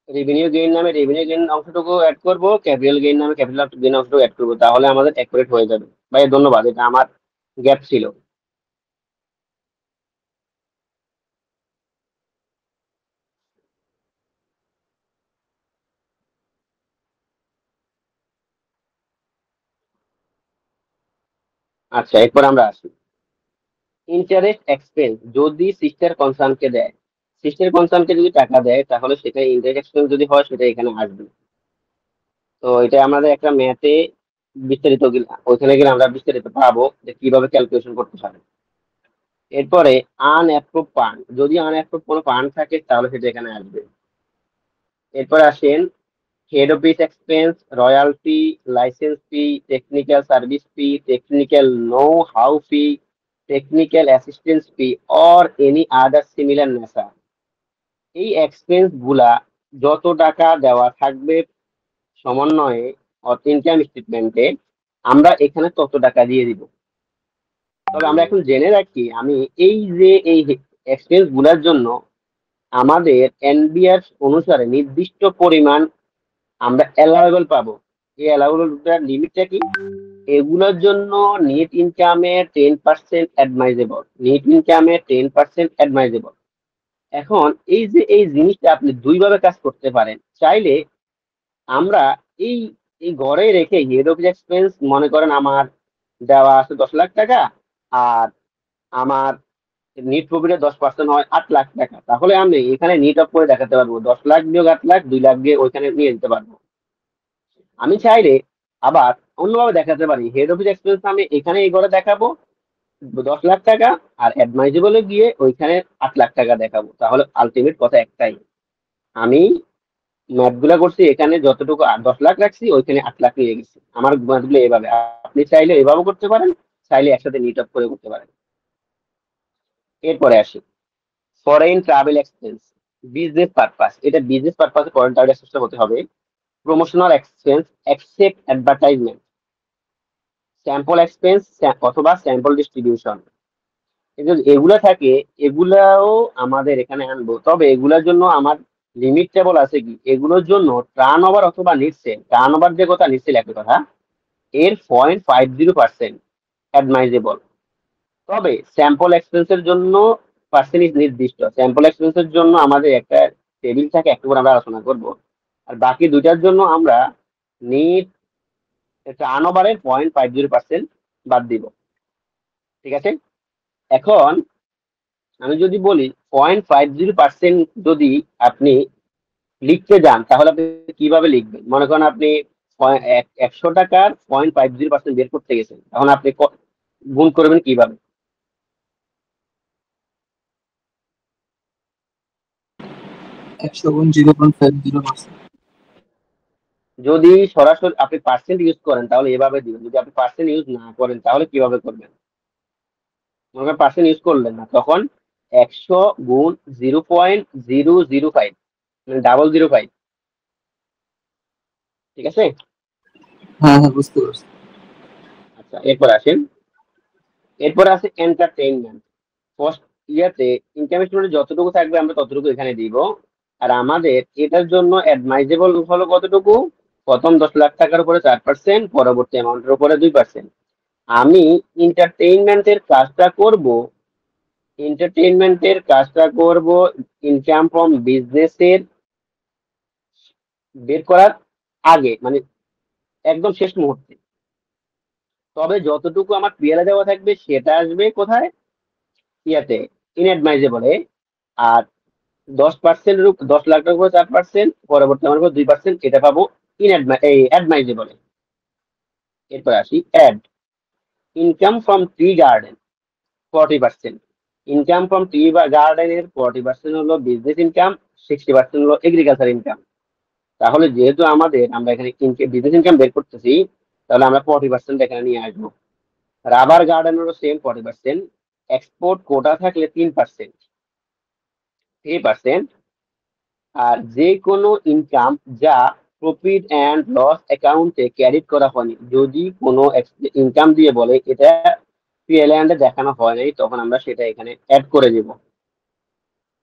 রেভিনিউ গেইন নামে রেভিনিউ গেইন অংশটুকু অ্যাড করব, ক্যাপিটাল গেইন নামে ক্যাপিটাল গেইন অংশটুকু অ্যাড করবো, তাহলে আমাদের অ্যাকুরেট হয়ে যাবে। ভাই ধন্যবাদ, এটা আমার গ্যাপ ছিল। আচ্ছা, এরপর আমরা আসি ইন্টারেস্ট এক্সপেন্স। যদি সিস্টার কনসার্নকে দেয়, সিস্টার কনসার্নকে যদি টাকা দেয় তাহলে সেটা ইন্টারেস্ট এক্সপেন্স যদি হয় সেটা এখানে আসবে। তো এটা আমাদের একটা ম্যাথে বিস্তারিত ওইখানে গেলে আমরা বিস্তারিত পাবো যে কিভাবে ক্যালকুলেশন করতে হবে। এরপরে আনঅ্যাপ্রুভ ফান্ড, যদি আনঅ্যাপ্রুভ কোনো ফান্ড থাকে তাহলে সেটা এখানে আসবে। এরপর আসেন head office expense, royalty, licence fee, technical service fee, technical know how fee, technical assistance fee or any other similar nature. এই এক্সপেন্স গুলা যত টাকা দেওয়া থাকবে সমন্বয়ে ইনকাম স্টেটমেন্টে, আমরা এখানে তত টাকা দিয়ে দিব। তবে আমরা এখন জেনে রাখি, আমি এই যে এই এক্সপেন্স গুলার জন্য আমাদের এনবিআর অনুসারে নির্দিষ্ট পরিমাণ আমরা অ্যালাউয়েবল পাবো। এই অ্যালাউয়েবলটার লিমিটটা কি? এগুলোর জন্য নেট ইনকামের 10% অ্যাডমাইজেবল, নেট ইনকামের 10% অ্যাডমাইজেবল। এখন এই যে এই জিনিসটা আপনি দুইভাবে কাজ করতে পারেন। চাইলে আমরা এই এই ঘরে রেখে হেড অফিস এক্সপেন্স মনে করেন আমার দেওয়া আছে 10 লাখ টাকা, আর আমার নিট প্রফিটের 10% হয় 8 লাখ টাকা, তাহলে আমি এখানে নিট অফ করে দেখাতে পারবো 10 লাখ বিয়োগ 8 লাখ, 2 লাখ দিয়ে ওইখানে নিয়ে যেতে পারবো। আমি চাইলে আবার অন্যভাবে দেখাতে পারি, হেড অফিস এক্সপেন্স আমি এখানে এই ঘরে দেখাবো 10 লাখ টাকা, আর অ্যাডমাইজেবলে গিয়ে ওইখানে 8 লাখ টাকা দেখাবো। তাহলে আলটিমেট কথা একটাই, আমি ম্যাথ গুলা করছি, এখানে যতটুকু 10 লাখ রাখছি ওইখানে 8 লাখ নিয়ে গেছি। আমার ম্যাথ গুলো এভাবে, আপনি চাইলে এভাবে করতে পারেন, চাইলে একসাথে নিট অফ করে করতে পারেন। এরপরে আসি foreign travel expense, business purpose. এটা বিজনেস পারপাসে ফরেন ট্রাভেল এক্সপেন্সটা হতে হবে। Promotional expense except advertisement, sample expense অথবা স্যাম্পল ডিস্ট্রিবিউশন। এগুলা থাকে, এগুলাও আমাদের এখানে আনবো। তবে এগুলার জন্য আমার লিমিট টেবল আছে কি, এগুলোর জন্য টার্ন ওভার অথবা নিট সেল, টার্ন ওভার যে কথা নিট সেল একটা কথা, এর 0.50% অ্যাডমাইজেবল। তবে স্যাম্পল এক্সপেন্সের জন্য পার্সেন্টেজ নির্দিষ্ট, স্যাম্পল এক্সপেন্সের জন্য আমাদের একটা টেবিল থাকে, একটু করে আমরা আলোচনা করব। আর বাকি দুইটার জন্য আমরা নিট টার্ন ওভারের 0.50% বাদ দিব। ঠিক আছে, এখন আমি যদি বলি 0.50% যদি আপনি লিখতে যান তাহলে আপনি কিভাবে লিখবেন? মনে করেন আপনি 100 টাকার 0.50% বের করতে গেছেন, তখন আপনি গুণ করবেন কিভাবে? 100 গুণ 0.50%। যদি সরাসরি আপনি পার্সেন্ট ইউজ করেন তাহলে এভাবে দিবেন, যদি আপনি পার্সেন্ট ইউজ না করেন তাহলে কিভাবে করবেন? মনে করেন পার্সেন্ট ইউজ করলেন না, তখন 100 গুণ 0.005, মানে 005। ঠিক আছে, হ্যাঁ হ্যাঁ, বুঝতে পারছি। আচ্ছা এরপর আসেন, এরপর আছে এন্টারটেইনমেন্ট। ফার্স্ট ইয়াতে ইনকাম স্টেটমেন্টে যতটুকু থাকবে আমরা ততটুকু এখানে দিব। আর আমাদের এটার জন্য অ্যাডমাইজেবল হলো কতটুকু? প্রথম 10 লাখ টাকার উপরে 4%, পরবর্তী অ্যামাউন্টের উপরে 2%। আমি এন্টারটেইনমেন্টের কাজটা করব, ইনকাম ফ্রম বিজনেসের বের করার আগে, মানে একদম শেষ মুহূর্তে। তবে যতটুকু আমার পিএলে দেওয়া থাকবে সেটা আসবে কোথায়? ইয়াতে ইনঅ্যাডমাইজেবলে। আর 10% 10 লাখ টাকার উপর 4%, পরবর্তী আমার উপর 2%, এটা পাবো অ্যাডমাইজেবলে। এরপর আসি add income from tree garden 40%। Income from tree গার্ডেনের 40% হলো বিজনেস ইনকাম, 60% হলো এগ্রিকালচার ইনকাম। তাহলে যেহেতু আমরা এখানে বিজনেস ইনকাম বের করতেছি, তাহলে আমরা 40% এখানে নিয়ে আসবো। রাবার গার্ডেনেরও সেম 40%। এক্সপোর্ট কোটা থাকলে 3%। আর যে কোনো ইনকাম যা প্রফিট অ্যান্ড লস অ্যাকাউন্টে ক্যারি করা হয়নি, যদি কোনো ইনকাম দিয়ে বলে এটা এক্সপেরিয়েন্সে দেখানো হয় নাই, তখন আমরা সেটা এখানে অ্যাড করে দিব।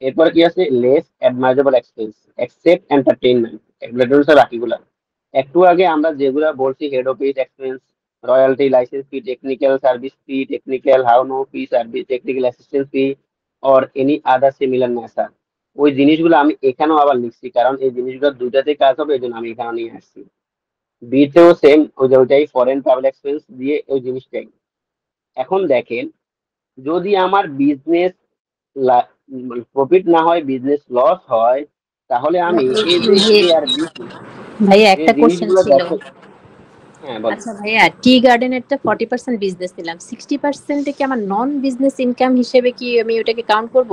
এরপরে কি আছে, less admissible expense except entertainment, এগুলো হচ্ছে বাকিগুলা। একটু আগে আমরা যেগুলা বলছি, head office expense, royalty, licence fee, technical service fee, technical how know fee service, technical assistance fee or any other similar matter, ওই জিনিসগুলো আমি এখানেও আবার লিখছি, কারণ এই জিনিসগুলো দুইটাতে কাজ হবে, এই জন্য আমি এখানে নিয়ে আসছি। বিতেও সেম, ওইটাই ফরেন ট্রাভেল এক্সপেন্স দিয়ে ওই জিনিসটাই। এখন দেখেন, যদি আমার বিজনেস প্রফিট না হয়, বিজনেস লস হয়, তাহলে আমি এই যে এ আর বি ভাইয়া যে একটা কোশ্চেন জিনিসগুলো ছিল। দেখো। হ্যাঁ বলেন। আচ্ছা ভাইয়া, টি গার্ডেনেরটা 40% বিজনেস নিলাম, 60% কি আমার নন বিজনেস ইনকাম হিসেবে কি আমি ওটাকে কাউন্ট করব?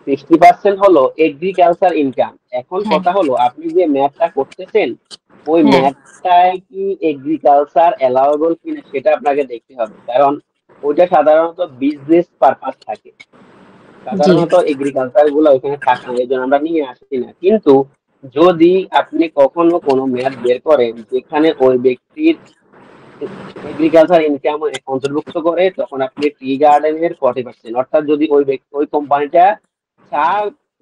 60% হলো এগ্রিকালচার ইনকাম। এখন হ্যাঁ কথা হলো, আপনি যে ম্যাথটা করতেছেন, ওই হ্যাঁ ম্যাথটায় কি এগ্রিকালচার অ্যালাউয়েবল কিনা সেটা আপনাকে দেখতে হবে, কারণ ওইটা সাধারণত বিজনেস পারপাস থাকে, জি সাধারণত এগ্রিকালচার গুলো ওইখানে থাকে না, এই জন্য আমরা নিয়ে আসি না। কিন্তু যদি আপনি কখনো কোনো ম্যাথ বের করেন যেখানে ওই ব্যক্তির এগ্রিকালচার ইনকাম অন্তর্ভুক্ত করে, তখন আপনি টি গার্ডেনের 40%, অর্থাৎ যদি ওই কোম্পানিটা চা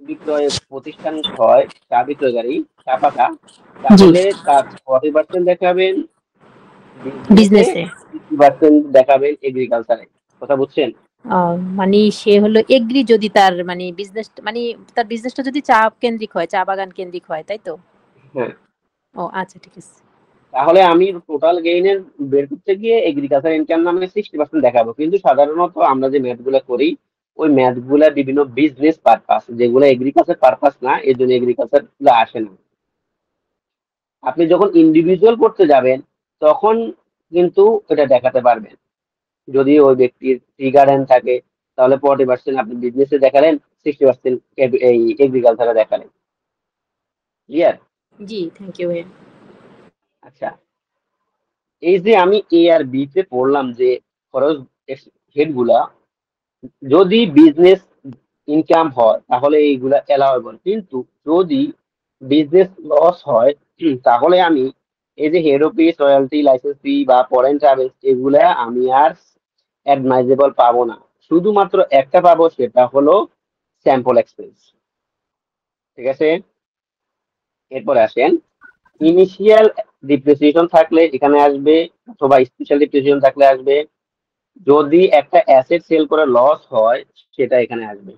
বিক্রয় প্রতিষ্ঠান হয়, চা বিক্রয়কারী, চা পাতা, জি তাহলে তার 40% দেখাবেন বিজনেসে, বিজনেসে। 60% দেখাবেন এগ্রিকালচারে। কথা বুঝছেন? মানে সে হলো এগ্রি যদি তার মানে বিজনেস মানে তার বিজনেসটা যদি চা কেন্দ্রিক হয়, চা বাগান কেন্দ্রিক হয়, তাই তো? হ্যাঁ, ও আচ্ছা ঠিক আছে। তাহলে আমি টোটাল গেইনের বের করতে গিয়ে এগ্রিকালচার ইনকাম নামে 60% দেখাবো, কিন্তু সাধারণত আমরা যে ম্যাথ গুলা করি, ওই ম্যাথ গুলা বিভিন্ন বিজনেস পারপাস, যেগুলো এগ্রিকালচার পারপাস না, এই জন্য এগ্রিকালচার গুলো আসে না। আপনি যখন ইন্ডিভিজুয়াল করতে যাবেন, তখন কিন্তু এটা দেখাতে পারবেন। যদি ওই ব্যক্তির টি গার্ডেন থাকে, তাহলে 40% আপনি বিজনেসে দেখালেন, 60% এই এগ্রিকালচারে দেখালেন। ক্লিয়ার? জি থ্যাংক ইউ ভাইয়া। আচ্ছা, এই যে আমি এ আর বি তে পড়লাম যে খরচ হেড গুলা, যদি বিজনেস ইনকাম হয় তাহলে এইগুলা অ্যালাউয়েবল, কিন্তু যদি বিজনেস লস হয়, তাহলে আমি এই যে হেড অফিস, রয়্যালটি, লাইসেন্স ফি বা ফরেন ট্রাভেল, এগুলা আমি আর অ্যাডমাইজেবল পাবো না। শুধুমাত্র একটা পাবো, সেটা হলো স্যাম্পল এক্সপেন্স। ঠিক আছে? এরপরে আসেন, ইনিশিয়াল ডিপ্রিসিয়েশন থাকলে এখানে আসবে, অথবা স্পেশাল ডিপ্রিসিয়েশন থাকলে আসবে। যদি একটা অ্যাসেট সেল করে লস হয়, সেটা এখানে আসবে।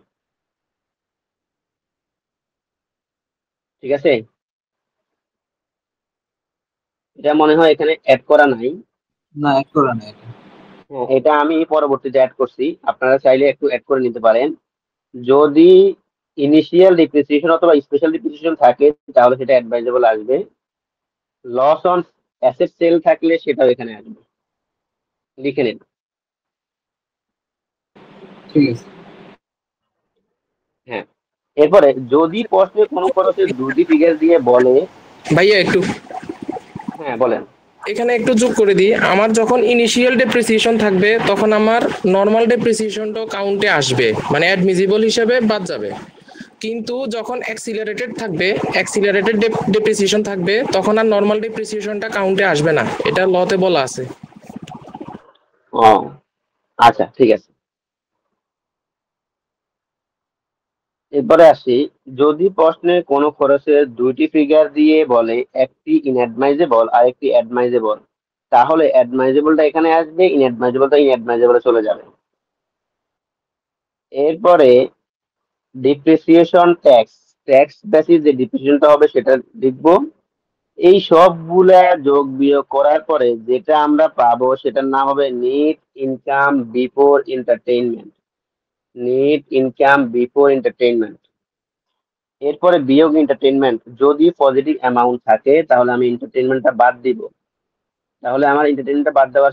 ঠিক আছে? এটা মনে হয় এখানে অ্যাড করা নাই। না, এক করা নেই এটা। হ্যাঁ, এটা আমি পরবর্তীতে অ্যাড করছি, আপনারা চাইলে একটু অ্যাড করে নিতে পারেন। যদি ইনিশিয়াল ডিপ্রিসিয়েশন অথবা স্পেশাল ডিপ্রিসিয়েশন থাকে, তাহলে সেটা অ্যাডভাইজেবল আসবে। লস অন অ্যাসেট সেল থাকলে সেটাও এখানে আসবে, লিখে নিন। ঠিক আছে। হ্যাঁ, এরপরে যদি প্রশ্নে কোনো খরচের দুটি ফিগার দিয়ে বলে। ভাইয়া একটু হ্যাঁ বলেন। এখানে একটু যোগ করে দিই, আমার যখন ইনিশিয়াল ডেপ্রিসিয়েশন থাকবে তখন আমার নর্মাল ডেপ্রিসিয়েশনটাও কাউন্টে আসবে, মানে অ্যাডমিজিবল হিসেবে বাদ যাবে। কিন্তু যখন অ্যাক্সিলারেটেড থাকবে, অ্যাক্সিলারেটেড ডেপ্রিসিয়েশন থাকবে, তখন আর নর্মাল ডেপ্রিসিয়েশনটা কাউন্টে আসবে না, এটা লতে বলা আছে। ও আচ্ছা, ঠিক আছে। এরপরে আসি, যদি প্রশ্নে কোনো খরচের দুইটি ফিগার দিয়ে বলে একটি ইনঅ্যাডমাইজেবল আর একটি অ্যাডমাইজেবল, তাহলে অ্যাডমাইজেবলটা এখানে আসবে, ইনঅ্যাডমাইজেবলটা ইনঅ্যাডমাইজেবলে চলে যাবে। এরপরে ডিপ্রিসিয়েশন ট্যাক্স, ট্যাক্স বেসিস যে ডিপ্রিসিয়েশনটা হবে সেটা লিখবো। এই সবগুলা যোগ বিয়োগ করার পরে যেটা আমরা পাবো, সেটার নাম হবে net income before entertainment. Net income before entertainment. এরপরে বিয়োগ এন্টারটেইনমেন্ট। যদি পজিটিভ অ্যামাউন্ট থাকে, তাহলে আমি এন্টারটেইনমেন্টটা বাদ দিব। তাহলে আমার এন্টারটেইনমেন্টটা বাদ দেওয়ার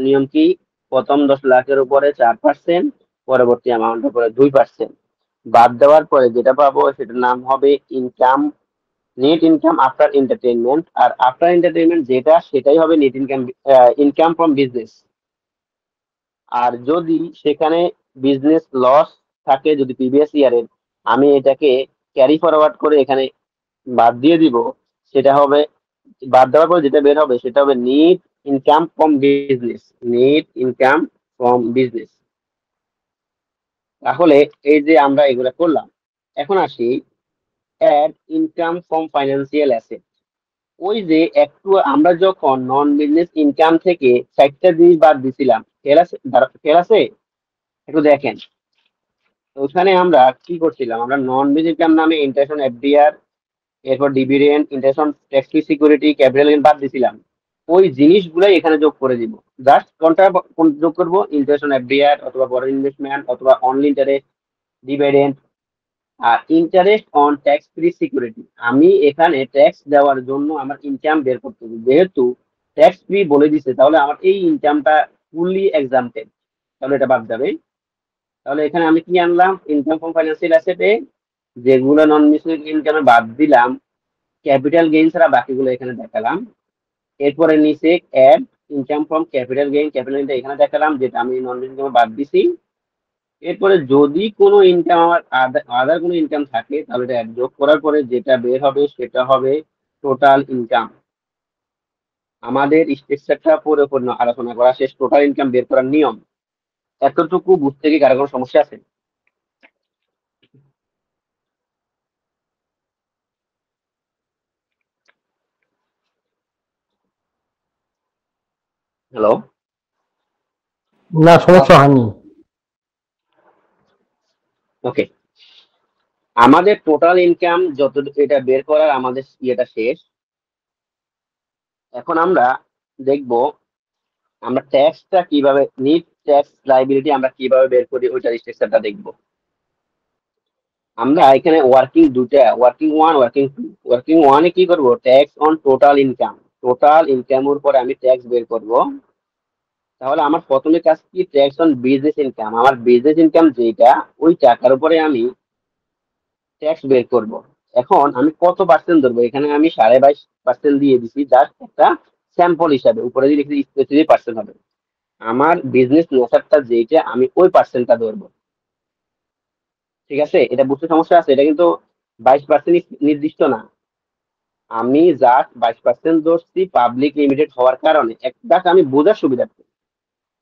নিয়ম কি? প্রথম 10 লাখের উপরে 4%, পরবর্তী অ্যামাউন্টের উপরে 2%। বাদ দেওয়ার পরে যেটা পাবো সেটার নাম হবে income, net income after entertainment. আর আফটার এন্টারটেইনমেন্ট যেটা, সেটাই হবে net income, income from business. আর যদি সেখানে বিজনেস লস থাকে, যদি প্রিভিয়াস ইয়ারের, আমি এটাকে ক্যারি ফরওয়ার্ড করে এখানে বাদ দিয়ে দিব। সেটা হবে, বাদ দেওয়ার পর যেটা বের হবে সেটা হবে net income from business, net income from business. তাহলে এই যে আমরা এগুলা করলাম, এখন আসি add income from financial asset. ওই যে একটু আমরা যখন নন বিজনেস ইনকাম থেকে 4টা জিনিস বাদ দিছিলাম, খেয়াল আছে? একটু দেখেন ওখানে আমরা কি করছিলাম, আমরা নন বিজনেস ইনকাম নামে ইন্টারেস্ট অন এফডিআর, এরপর dividend, interest on tax free security, capital gain বাদ দিছিলাম। ওই জিনিসগুলাই এখানে যোগ করে দিব। জাস্ট কোনটা যোগ করবো, ইন্টারেস্ট অন এফডিআর অথবা বড় ইনভেস্টমেন্ট অথবা অনলি ইন্টারেস্ট, ডিভিডেন্ড আর interest on tax free security. আমি এখানে ট্যাক্স দেওয়ার জন্য আমার ইনকাম বের করতে হবে, যেহেতু ট্যাক্স ফ্রি বলে দিছে তাহলে আমার এই ইনকামটা ফুললি এক্সাম্পটেড, তাহলে এটা বাদ যাবে। তাহলে এখানে আমি কি আনলাম, ইনকাম ফ্রম ফাইন্যান্সিয়াল অ্যাসেটে যেগুলো নন বিজনেস ইনকামে বাদ দিলাম, ক্যাপিটাল গেইন ছাড়া বাকিগুলো এখানে দেখালাম। এরপরে নিচে add income from capital gain, capital গেইনটা এখানে দেখালাম যেটা আমি নন বিজনেস ইনকামে বাদ দিছি। এরপরে যদি কোনো ইনকাম আমার আদার কোনো ইনকাম থাকে তাহলে এটা যোগ করার পরে যেটা বের হবে সেটা হবে টোটাল ইনকাম। আমাদের স্ট্রাকচারটা পুরোপুরি আলোচনা করা শেষ, টোটাল ইনকাম বের করার নিয়ম। এতটুকু বুঝতে কি কারো কোনো সমস্যা আছে? হ্যালো? না, সমস্যা হয়নি। ওকে, আমাদের টোটাল ইনকাম যত এটা বের করার আমাদের ইয়েটা শেষ। এখন আমরা দেখব আমরা ট্যাক্সটা কিভাবে, নিট ট্যাক্স লাইবিলিটি আমরা কিভাবে বের করি ওইটার স্ট্রাকচারটা দেখব। আমরা এখানে ওয়ার্কিং দুটা, working one, working two. Working ওয়ানে কি করব, tax on total income, total ইনকামের উপরে আমি ট্যাক্স বের করব। তাহলে আমার প্রথমে কাজ কি, ট্যাক্স অন বিজনেস ইনকাম, আমার বিজনেস ইনকাম যেটা ওই টাকার উপরে আমি ট্যাক্স বের করব। এখন আমি কত পার্সেন্ট ধরবো, এখানে আমি 22.5% দিয়ে দিছি, জাস্ট একটা স্যাম্পল হিসাবে। উপরে দিয়ে লিখেছি স্পেসিফিক পার্সেন্ট হবে, আমার বিজনেস নেচারটা যেটা আমি ওই পার্সেন্টটা ধরবো। ঠিক আছে, এটা বুঝতে সমস্যা আছে? এটা কিন্তু 22% নির্দিষ্ট না, আমি জাস্ট 22% ধরছি পাবলিক লিমিটেড হওয়ার কারণে, একটা আমি বোঝার সুবিধার্থে।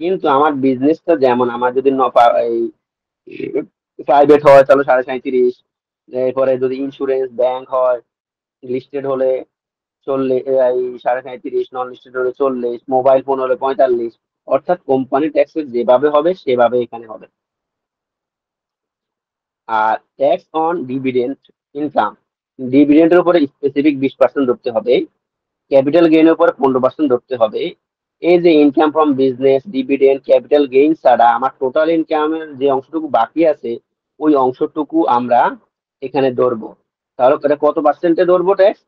কিন্তু আমার বিজনেসটা যেমন, আমার যদি প্রাইভেট হয় তাহলে 37.5, এরপরে যদি ইন্স্যুরেন্স ব্যাংক হয় লিস্টেড হলে 40, এই 37.5, নন লিস্টেড হলে 40, মোবাইল ফোন হলে 45, অর্থাৎ কোম্পানি ট্যাক্স যেভাবে হবে সেভাবে এখানে হবে। আর ট্যাক্স অন ডিভিডেন্ড ইনকাম, ডিভিডেন্ডের উপরে স্পেসিফিক 20% ধরতে হবে, ক্যাপিটাল গেইনের উপরে 15% ধরতে হবে। এই যে income from business, dividend, capital gain ছাড়া আমার টোটাল ইনকামের যে অংশটুকু বাকি আছে ওই অংশটুকু আমরা এখানে ধরবো। তাহলে এটা কত পার্সেন্টে ধরবো ট্যাক্স,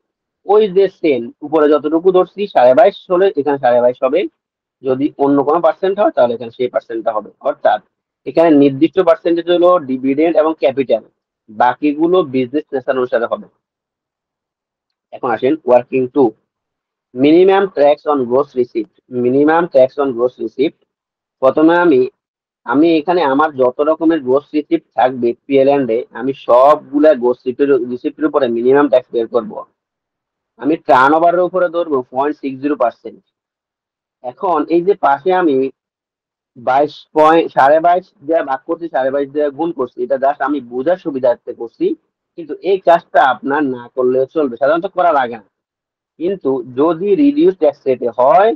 ওই যে সেম উপরে যতটুকু ধরছি 22.5 হলে এখানে 22.5 হবে, যদি অন্য কোনো পার্সেন্ট হয় তাহলে এখানে সেই পার্সেন্টটা হবে। অর্থাৎ এখানে নির্দিষ্ট পার্সেন্টেজ হলো ডিভিডেন্ড এবং ক্যাপিটাল, বাকিগুলো বিজনেস নেচার অনুসারে হবে। এখন আসেন working two, minimum tax on gross receipt. Minimum tax on gross receipt, প্রথমে আমি এখানে আমার যত রকমের গ্রোস রিসিপ্ট থাকবে পিএল&এ, আমি সবগুলা গ্রোস রিসিপ্টের উপরে মিনিমাম ট্যাক্স বের করব। আমি টার্ন ওভারের উপরে ধরবো 0.60%। এখন এই যে পাশে আমি 22.22 দিয়ে ভাগ করছি, 22.5 দিয়ে গুণ করছি, এটা জাস্ট আমি বোঝার সুবিধার্থে করছি, কিন্তু এই কাজটা আপনার না করলেও চলবে, সাধারণত করা লাগে না। কিন্তু যদি রিডিউস ট্যাক্স রেটে হয়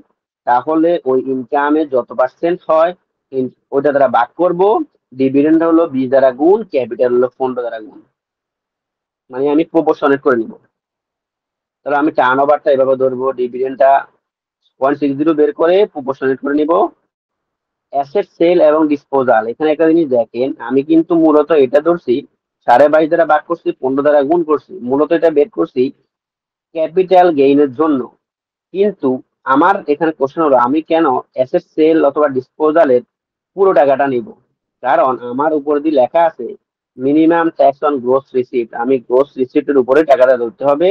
তাহলে ওই ইনকামে যত পার্সেন্ট হয় ওইটা দ্বারা ভাগ করবো, ডিভিডেন্ড হলো 20 দ্বারা গুণ, ক্যাপিটাল হলো 15 দ্বারা গুণ, মানে আমি প্রপোর্শনেট করে নিব। তাহলে আমি টার্ন ওভারটা এভাবে ধরবো, ডিভিডেন্ডটা 0.60 বের করে প্রপোর্শনেট করে নিব। অ্যাসেট সেল এবং ডিসপোজাল, এখানে একটা জিনিস দেখেন, আমি কিন্তু মূলত এটা ধরছি 22.5 দ্বারা ভাগ করছি, 15 দ্বারা গুণ করছি, মূলত এটা বের করছি ক্যাপিটাল গেইনের জন্য। কিন্তু আমার এখানে কোশ্চেন হলো আমি কেন অ্যাসেট সেল অথবা ডিসপোজালের পুরো টাকাটা নিব, কারণ আমার উপর দিয়ে লেখা আছে minimum tax on gross receipt, আমি গ্রোস রিসিপ্টের উপরে টাকাটা ধরতে হবে।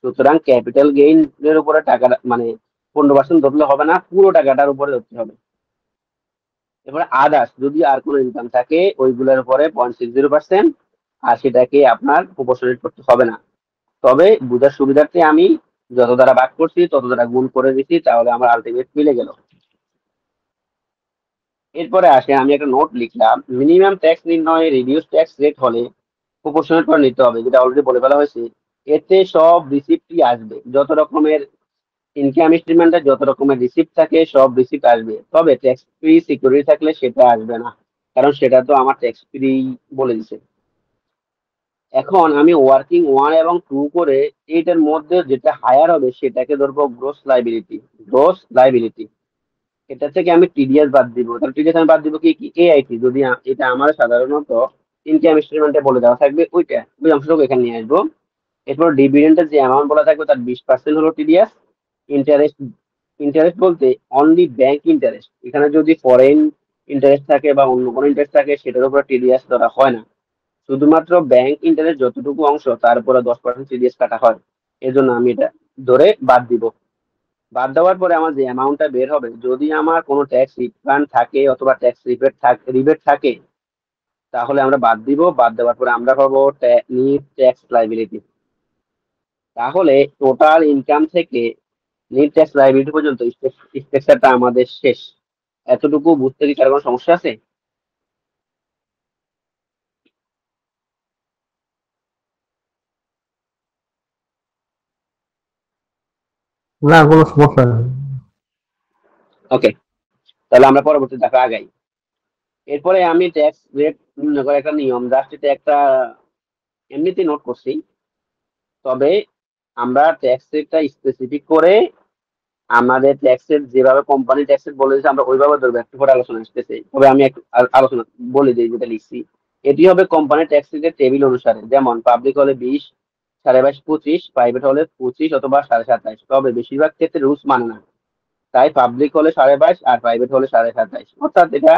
সুতরাং ক্যাপিটাল গেইনের উপরে টাকাটা মানে 15% ধরলে হবে না, পুরো টাকাটার উপরে ধরতে হবে। এবারে আদার্স যদি আর কোনো ইনকাম থাকে ওইগুলোর উপরে 0.60%, আর সেটাকে আপনার প্রপোর্শনেট করতে হবে না। তবে বুঝার সুবিধার্থে আমি যত দ্বারা ভাগ করছি তত দ্বারা গুণ করে দিচ্ছি, তাহলে আমার আলটিমেট মিলে গেল। এরপরে আসে আমি একটা নোট লিখলাম, মিনিমাম ট্যাক্স নির্ণয়ে রিডিউস ট্যাক্স রেট হলে প্রপোর্শনাল করে নিতে হবে, যেটা অলরেডি বলে ফেলা হয়েছে। এতে সব রিসিপ্টই আসবে, যত রকমের ইনকাম স্টেটমেন্টে যত রকমের রিসিপ্ট থাকে সব রিসিপ্ট আসবে, তবে ট্যাক্স ফ্রি সিকিউরিটি থাকলে সেটা আসবে না, কারণ সেটা তো আমার ট্যাক্স ফ্রি বলে দিছে। এখন আমি ওয়ার্কিং 1 এবং 2 করে এইটার মধ্যে যেটা হায়ার হবে সেটাকে ধরবো গ্রোস লাইবিলিটি। গ্রোস লাইবিলিটি, এটা থেকে আমি টিডিএস বাদ দিব। তাহলে টিডিএস আমি বাদ দিব কি কি এআইটি, যদি এটা আমার সাধারণত ইনকাম স্টেটমেন্টে বলে দেওয়া থাকবে, ওই অংশটুকু এখানে নিয়ে আসবো। এরপর ডিভিডেন্ডের যে অ্যামাউন্ট বলা থাকবে তার 20% হলো টিডিএস। ইন্টারেস্ট, ইন্টারেস্ট বলতে অনলি ব্যাংক ইন্টারেস্ট, এখানে যদি ফরেন ইন্টারেস্ট থাকে বা অন্য কোনো ইন্টারেস্ট থাকে সেটার উপর টিডিএস ধরা হয় না, শুধুমাত্র ব্যাংক ইন্টারেস্ট যতটুকু অংশ তার উপরে 10% টিডিএস কাটা হয়। এজন্য আমি এটা ধরে বাদ দিব। বাদ দেওয়ার পরে আমার যে অ্যামাউন্টটা বের হবে, যদি আমার কোনো ট্যাক্স রিফান্ড থাকে অথবা ট্যাক্স রিবেট থাকে তাহলে আমরা বাদ দিব। বাদ দেওয়ার পরে আমরা পাবো নিট ট্যাক্স লাইবিলিটি। তাহলে টোটাল ইনকাম থেকে নিট ট্যাক্স লাইবিলিটি পর্যন্ত স্ট্রাকচারটা আমাদের শেষ। এতটুকু বুঝতে কি কারো কোনো সমস্যা আছে? না, কোনো সমস্যা নেই। ওকে, তাহলে আমরা পরবর্তী ধাপে আগাই। এরপরে আমি ট্যাক্স রেট নির্ণয় করার একটা নিয়ম, জাস্ট এটা একটা এমনিতে নোট করছি, তবে আমরা ট্যাক্স রেটটা স্পেসিফিক করে আমাদের ট্যাক্সের যেভাবে কোম্পানি ট্যাক্সের বলেছে আমরা ওইভাবে ধরবো, একটু পরে আলোচনা আসতেছে। তবে আমি একটু আলোচনা বলে দিই যেটা লিখছি। এটি হবে কোম্পানি ট্যাক্স রেটের টেবিল অনুসারে, যেমন পাবলিক হলে 20, 22.5, 25, প্রাইভেট হলে 25 অথবা 27.5। তবে বেশিরভাগ ক্ষেত্রে রুলস মানে না, তাই পাবলিক হলে 22.5 আর প্রাইভেট হলে 27.5। অর্থাৎ এটা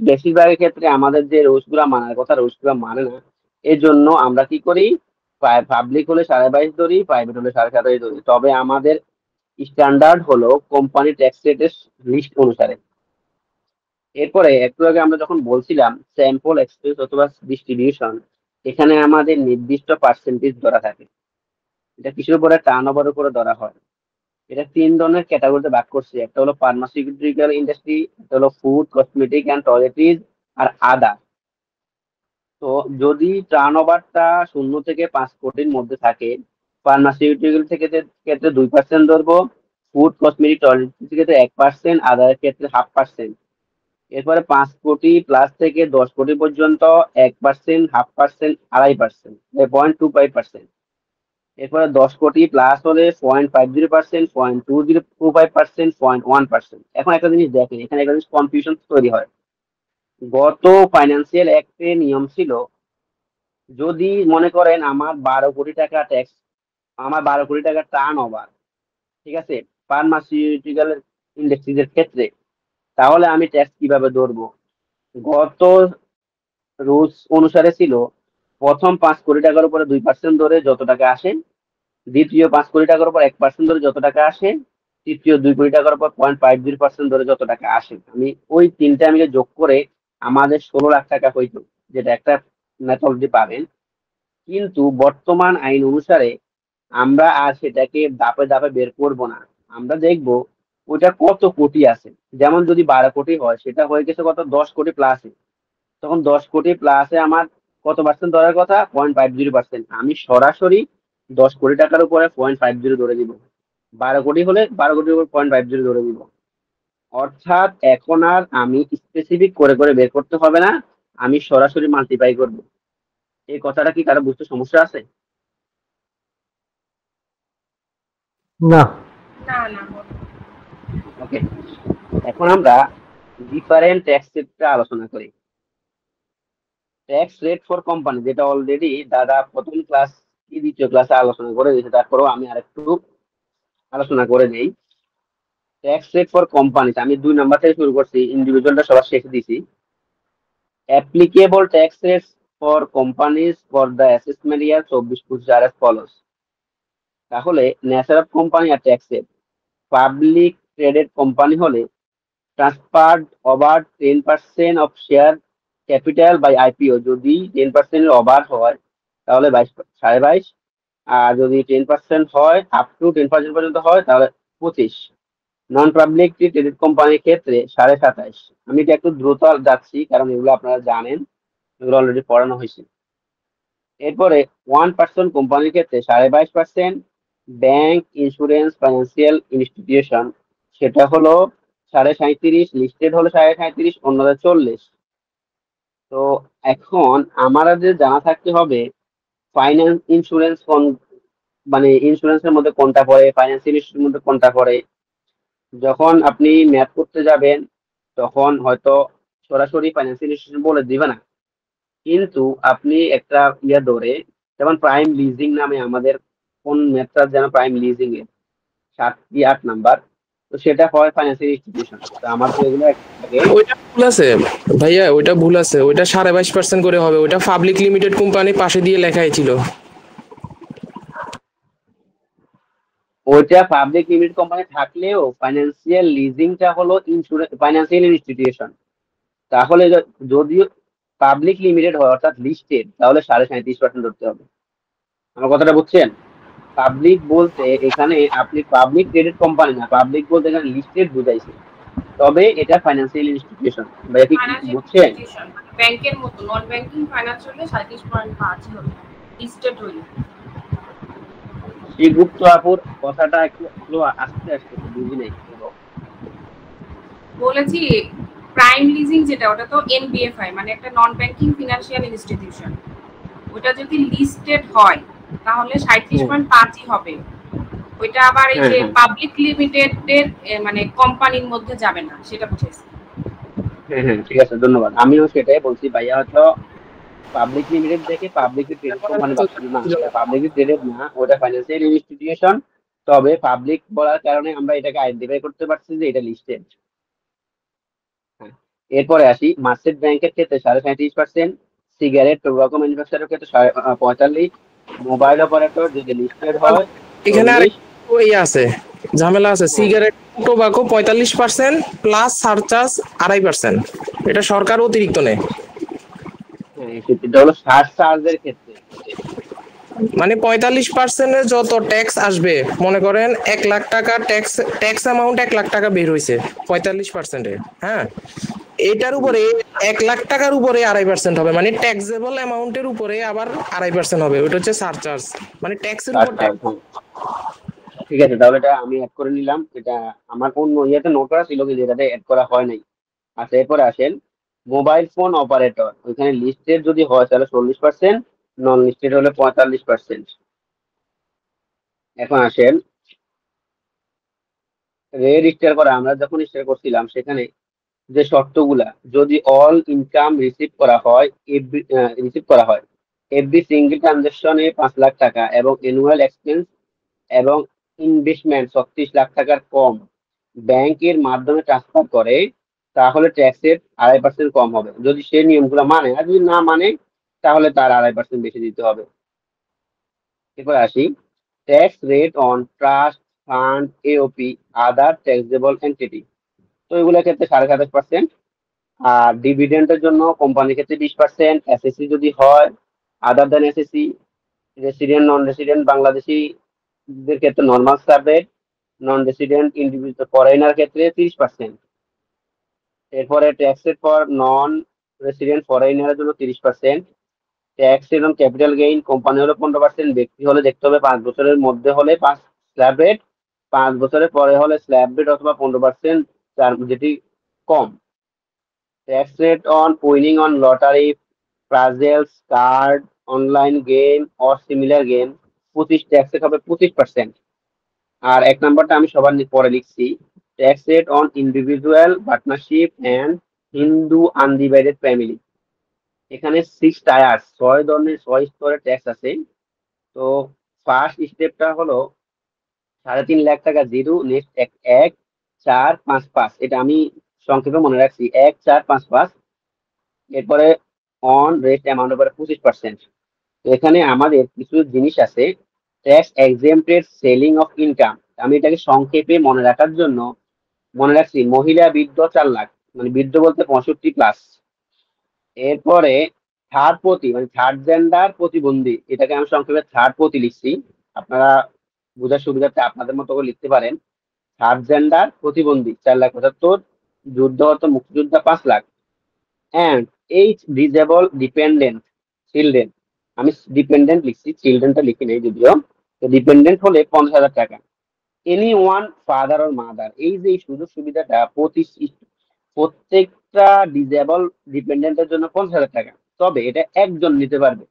বেশিরভাগের ক্ষেত্রে আমাদের যে রুলস গুলা মানার কথা রুলস গুলা মানে না। এর জন্য আমরা কি করি, পাবলিক হলে 22.5 ধরি, প্রাইভেট হলে 27.5 ধরি। তবে আমাদের স্ট্যান্ডার্ড হলো কোম্পানি ট্যাক্স রেটের লিস্ট অনুসারে। এরপরে একটু আগে আমরা যখন বলছিলাম স্যাম্পল এক্সপেন্স অথবা ডিস্ট্রিবিউশন, এখানে আমাদের নির্দিষ্ট পার্সেন্টেজ ধরা থাকে। এটা কিসের উপরে? টার্নওভার উপরে ধরা হয়। এটা 3 ধরনের ক্যাটাগরিতে ভাগ করছে, একটা হলো ফার্মাসিউটিক্যাল ইন্ডাস্ট্রি, একটা হলো ফুড, কসমেটিক অ্যান্ড টয়লেট্রিজ, আর আদার। তো যদি টার্নওভারটা 0 থেকে 5 কোটির মধ্যে থাকে, ফার্মাসিউটিক্যাল থেকে ক্ষেত্রে 2% ধরবো, ফুড কসমেটিক টয়লেট্রিজ ক্ষেত্রে 1%, আদারের ক্ষেত্রে 0.5%। এরপরে 5 কোটি প্লাস থেকে 10 কোটি পর্যন্ত 1%, 0.5%, 2.5%, 0.25%। এরপরে 10 কোটি প্লাস হলে 0.50%, 0.2025%, 0.1%। এখন একটা জিনিস দেখেন, এখানে একটা জিনিস কনফিউশন তৈরি হয়। গত ফাইন্যান্সিয়াল অ্যাক্টে নিয়ম ছিল, যদি মনে করেন আমার 12 কোটি টাকা ট্যাক্স, আমার 12 কোটি টাকা টার্ন ওভার, ঠিক আছে, ফার্মাসিউটিক্যাল ইন্ডাস্ট্রিজের ক্ষেত্রে, তাহলে আমি ট্যাক্স কিভাবে ধরবো? গত রুলস অনুসারে ছিল, প্রথম 5 কোটি টাকার উপরে 2% ধরে যত টাকা আসে, দ্বিতীয় 5 কোটি টাকার উপর 1% ধরে যত টাকা আসে, তৃতীয় 2 কোটি টাকার উপর 0.50% ধরে যত টাকা আসে। আমি ওই তিনটা আমি যোগ করে আমাদের 16 লাখ টাকা হইতো, যেটা একটা মেথডে পাবেন। কিন্তু বর্তমান আইন অনুসারে আমরা আর সেটাকে ধাপে ধাপে বের করব না, আমরা দেখব ওইটা কত কোটি আছে। যেমন যদি 12 কোটি হয়, সেটা হয়ে গেছে কত, 10 কোটি প্লাসে। তখন 10 কোটি প্লাসে আমার কত পার্সেন্ট ধরার কথা? 0.50%। আমি সরাসরি 10 কোটি টাকার উপরে 0.50 ধরে দিব। 12 কোটি হলে 12 কোটির উপর 0.50 ধরে দিব। অর্থাৎ এখন আর আমি স্পেসিফিক করে করে বের করতে হবে না, আমি সরাসরি মাল্টিপ্লাই করব। এই কথাটা কি কারো বুঝতে সমস্যা আছে? না। না না বলো। ওকে, এখন আমরা ডিফারেন্ট ট্যাক্স রেটটা আলোচনা করি। ট্যাক্স রেট ফর কোম্পানি, যেটা অলরেডি দাদা প্রথম ক্লাস কি দ্বিতীয় ক্লাসে আলোচনা করে দিয়েছে, তারপরেও আমি আরেকটু আলোচনা করে নেই। ট্যাক্স রেট ফর কোম্পানি আমি 2 নাম্বার থেকে শুরু করছি, ইন্ডিভিজুয়ালটা সবার শেষে দিছি। Applicable tax rate for companies for the assessment year 24-25 আর ফলোস। তাহলে নেচার অফ কোম্পানি আর tax rate, public traded company হলে transferred over 10% of share capital by IPO, যদি 10% এর ওভার হয় তাহলে 22.5, আর যদি 10% হয়, আপ টু 10% পর্যন্ত হয় তাহলে 25। নন পাবলিক ট্রেডেড কোম্পানির ক্ষেত্রে 27.5। আমি এটা একটু দ্রুত যাচ্ছি কারণ এগুলো আপনারা জানেন, এগুলো অলরেডি পড়ানো হয়েছে। এরপরে 1% কোম্পানির ক্ষেত্রে 22.5%। ব্যাংক, ইন্স্যুরেন্স, ফাইন্যান্সিয়াল ইনস্টিটিউশন সেটা হলো 37.5, লিস্টেড হলো 37.5, অন্যদের 40। তো এখন আমাদের জানা থাকতে হবে ফাইন্যান্স ইন্স্যুরেন্স কোন, মানে ইন্স্যুরেন্সের মধ্যে কোনটা পড়ে, ফাইন্যান্সিয়াল ইনস্টিটিউটের মধ্যে কোনটা পড়ে। যখন আপনি ম্যাথ করতে যাবেন তখন হয়তো সরাসরি ফাইন্যান্সিয়াল ইনস্টিটিউশন বলে দিবে না, কিন্তু আপনি একটা ধরে, যেমন প্রাইম লিজিং নামে আমাদের কোন ম্যাথটা যেন প্রাইম লিজিং এর 7 কি 8 নাম্বার, তো সেটা হয় ফাইন্যান্সিয়াল ইনস্টিটিউশন। তো আমার তো এগুলো আগে ওইটা ভুল আছে ভাইয়া, ওইটা ভুল আছে, ওইটা 22.5% করে হবে, ওইটা পাবলিক লিমিটেড কোম্পানি পাশে দিয়ে লেখাই ছিল। ওইটা পাবলিক লিমিটেড কোম্পানি থাকলেও ফাইন্যান্সিয়াল লিজিংটা হলো ইন্স্যুরেন্স ফাইন্যান্সিয়াল ইনস্টিটিউশন। তাহলে যদিও পাবলিক লিমিটেড হয় অর্থাৎ লিস্টেড, তাহলে 37.5% ধরতে হবে। আমার কথাটা বুঝছেন? পাবলিক বলতে এখানে আপনি পাবলিক ট্রেডেড কোম্পানি না, পাবলিক বলতে এখানে লিস্টেড বুঝাইছে, তবে এটা ফাইন্যান্সিয়াল ইনস্টিটিউশন। ভাইয়া কি ফাইন্যান্সিয়াল বুঝছেন? ইনস্টিটিউশন ব্যাংকের মতো নন ব্যাংকিং ফাইন্যান্স হলে 37.5 হলো, লিস্টেড হইলে। শ্রীগুপ্ত আপুর কথাটা একটু আস্তে আস্তে বুঝি নাই পুরো। বলেছি প্রাইম লিজিং যেটা, ওটা তো এনবিএফআই মানে একটা নন ব্যাংকিং ফিনান্সিয়াল ইনস্টিটিউশন। ওটা যদি লিস্টেড হয় তাহলে 37.5ই হবে। ওইটা আবার এই যে পাবলিক লিমিটেডের মানে কোম্পানির মধ্যে যাবে না, সেটা বুঝেছি। হ্যাঁ ঠিক আছে, ধন্যবাদ। আমিও সেটাই বলছি, ভাইয়া হয়তো পাবলিক লিমিটেড দেখে পাবলিক ট্রেডেড কোম্পানি ভাবছিল, না এটা পাবলিক ট্রেডেড না, ওটা ফাইন্যান্সিয়াল ইনস্টিটিউশন। তবে পাবলিক বলার কারণে আমরা এটাকে আইডেন্টিফাই করতে পারছি যে এটা লিস্টেড। হ্যাঁ, এরপরে আসি মার্চেন্ট ব্যাংকের ক্ষেত্রে 37.5%, সিগারেট টোবাকো ম্যানুফ্যাকচারের ক্ষেত্রে 45, মোবাইল অপারেটর যদি লিস্টেড হয় এখানে আর 40। ওই আছে ঝামেলা আছে, সিগারেট টোবাকো 45% প্লাস সারচার্জ 2.5%, এটা সরকার অতিরিক্ত নেয়। হ্যাঁ, এটা হলো চার্জের ক্ষেত্রে। মানে 45% যত ট্যাক্স আসবে, মনে করেন 1 লাখ টাকা ট্যাক্স অ্যামাউন্ট 1 লাখ টাকা বের হয়েছে 45%-এ, হ্যাঁ, এটার উপরে 1 লাখ টাকার উপরে 2.5% হবে, মানে ট্যাক্সেবল অ্যামাউন্টের উপরে আবার 2.5% হবে, ওটা হচ্ছে সারচার্জ, মানে ট্যাক্সের উপর ট্যাক্স। ঠিক আছে, তাহলে এটা আমি অ্যাড করে নিলাম। এটা আমার অন্য ইয়েতে নোট করা ছিল কিন্তু এটাতে অ্যাড করা হয় নাই। আচ্ছা, এরপরে আসেন মোবাইল ফোন অপারেটর। ওইখানে লিস্টেড যদি হয় তাহলে 40%, নন লিস্টেড হলে 45%। এখন আসেন রেজিস্টার করা। আমরা যখন রেজিস্টার করছিলাম সেখানে যে শর্তগুলা, যদি অল ইনকাম রিসিভ করা হয় এভরি সিঙ্গেল ট্রানজাকশনে 5 লাখ টাকা এবং অ্যানুয়াল এক্সপেন্স এবং ইনভেস্টমেন্ট 36 লাখ টাকার কম ব্যাংকের মাধ্যমে ট্রান্সফার করে, তাহলে ট্যাক্সের 2.5% কম হবে যদি সে নিয়মগুলো মানে। আর যদি না মানে তাহলে তার 2.5% বেশি দিতে হবে। এরপর আসি tax rate on trust fund AOP other taxable entity. তো এগুলোর ক্ষেত্রে 27.5%। আর ডিভিডেন্ডের জন্য কোম্পানির ক্ষেত্রে 20%, এসএসসি যদি হয়, other than SSC, resident non resident বাংলাদেশিদের ক্ষেত্রে normal slab rate, non resident individual foreigner ক্ষেত্রে 30%। এরপরে tax rate for non resident ফরেনারের জন্য 30%। Tax rate on capital gain company হলে 15%, ব্যক্তি হলে দেখতে হবে 5 বছরের মধ্যে হলে 5 স্ল্যাব রেট, 5 বছরের পরে হলে স্ল্যাব রেট অথবা 15%, যেটি কম। Tax rate on winning on lottery, prizes, card, online game or similar game 25, tax rate হবে 25%। আর 1 নাম্বারটা আমি সবার পরে লিখছি, tax rate on individual, partnership and Hindu undivided family. এখানে 6 টায়ার 6 ধরনের 6 স্তরের ট্যাক্স আছে। তো ফার্স্ট স্টেপটা হলো 3.5 লাখ টাকা জিরো, নেক্সট 1,4,5,5, এটা আমি সংক্ষেপে মনে রাখছি 1,4,5,5। এরপরে অন রেট অ্যামাউন্ট উপরে 25%। তো এখানে আমাদের কিছু জিনিস আছে, tax exempted selling of income. আমি এটাকে সংক্ষেপে মনে রাখার জন্য মনে রাখছি মহিলা বৃদ্ধ 4 লাখ, মানে বৃদ্ধ বলতে 65+। এরপরে থার্ড প্রতি মানে থার্ড জেন্ডার প্রতিবন্ধী, এটাকে আমি সংক্ষেপে থার্ড প্রতি লিখছি, আপনারা বোঝার সুবিধার্থে আপনাদের মতো করে লিখতে পারেন। ট্রান্সজেন্ডার প্রতিবন্ধী 4,75,000, যুদ্ধরত মুক্তিযোদ্ধা 5 lakh, and 8 disable dependent children, আমি ডিপেন্ডেন্ট লিখছি, চিলড্রেনটা লিখি নাই যদিও, তো ডিপেন্ডেন্ট হলে 50,000 টাকা। Any one father or mother, এই যে এই সুযোগ সুবিধাটা প্রত্যেকটা ডিজেবল ডিপেন্ডেন্টের জন্য 50,000 টাকা, তবে এটা একজন নিতে পারবে,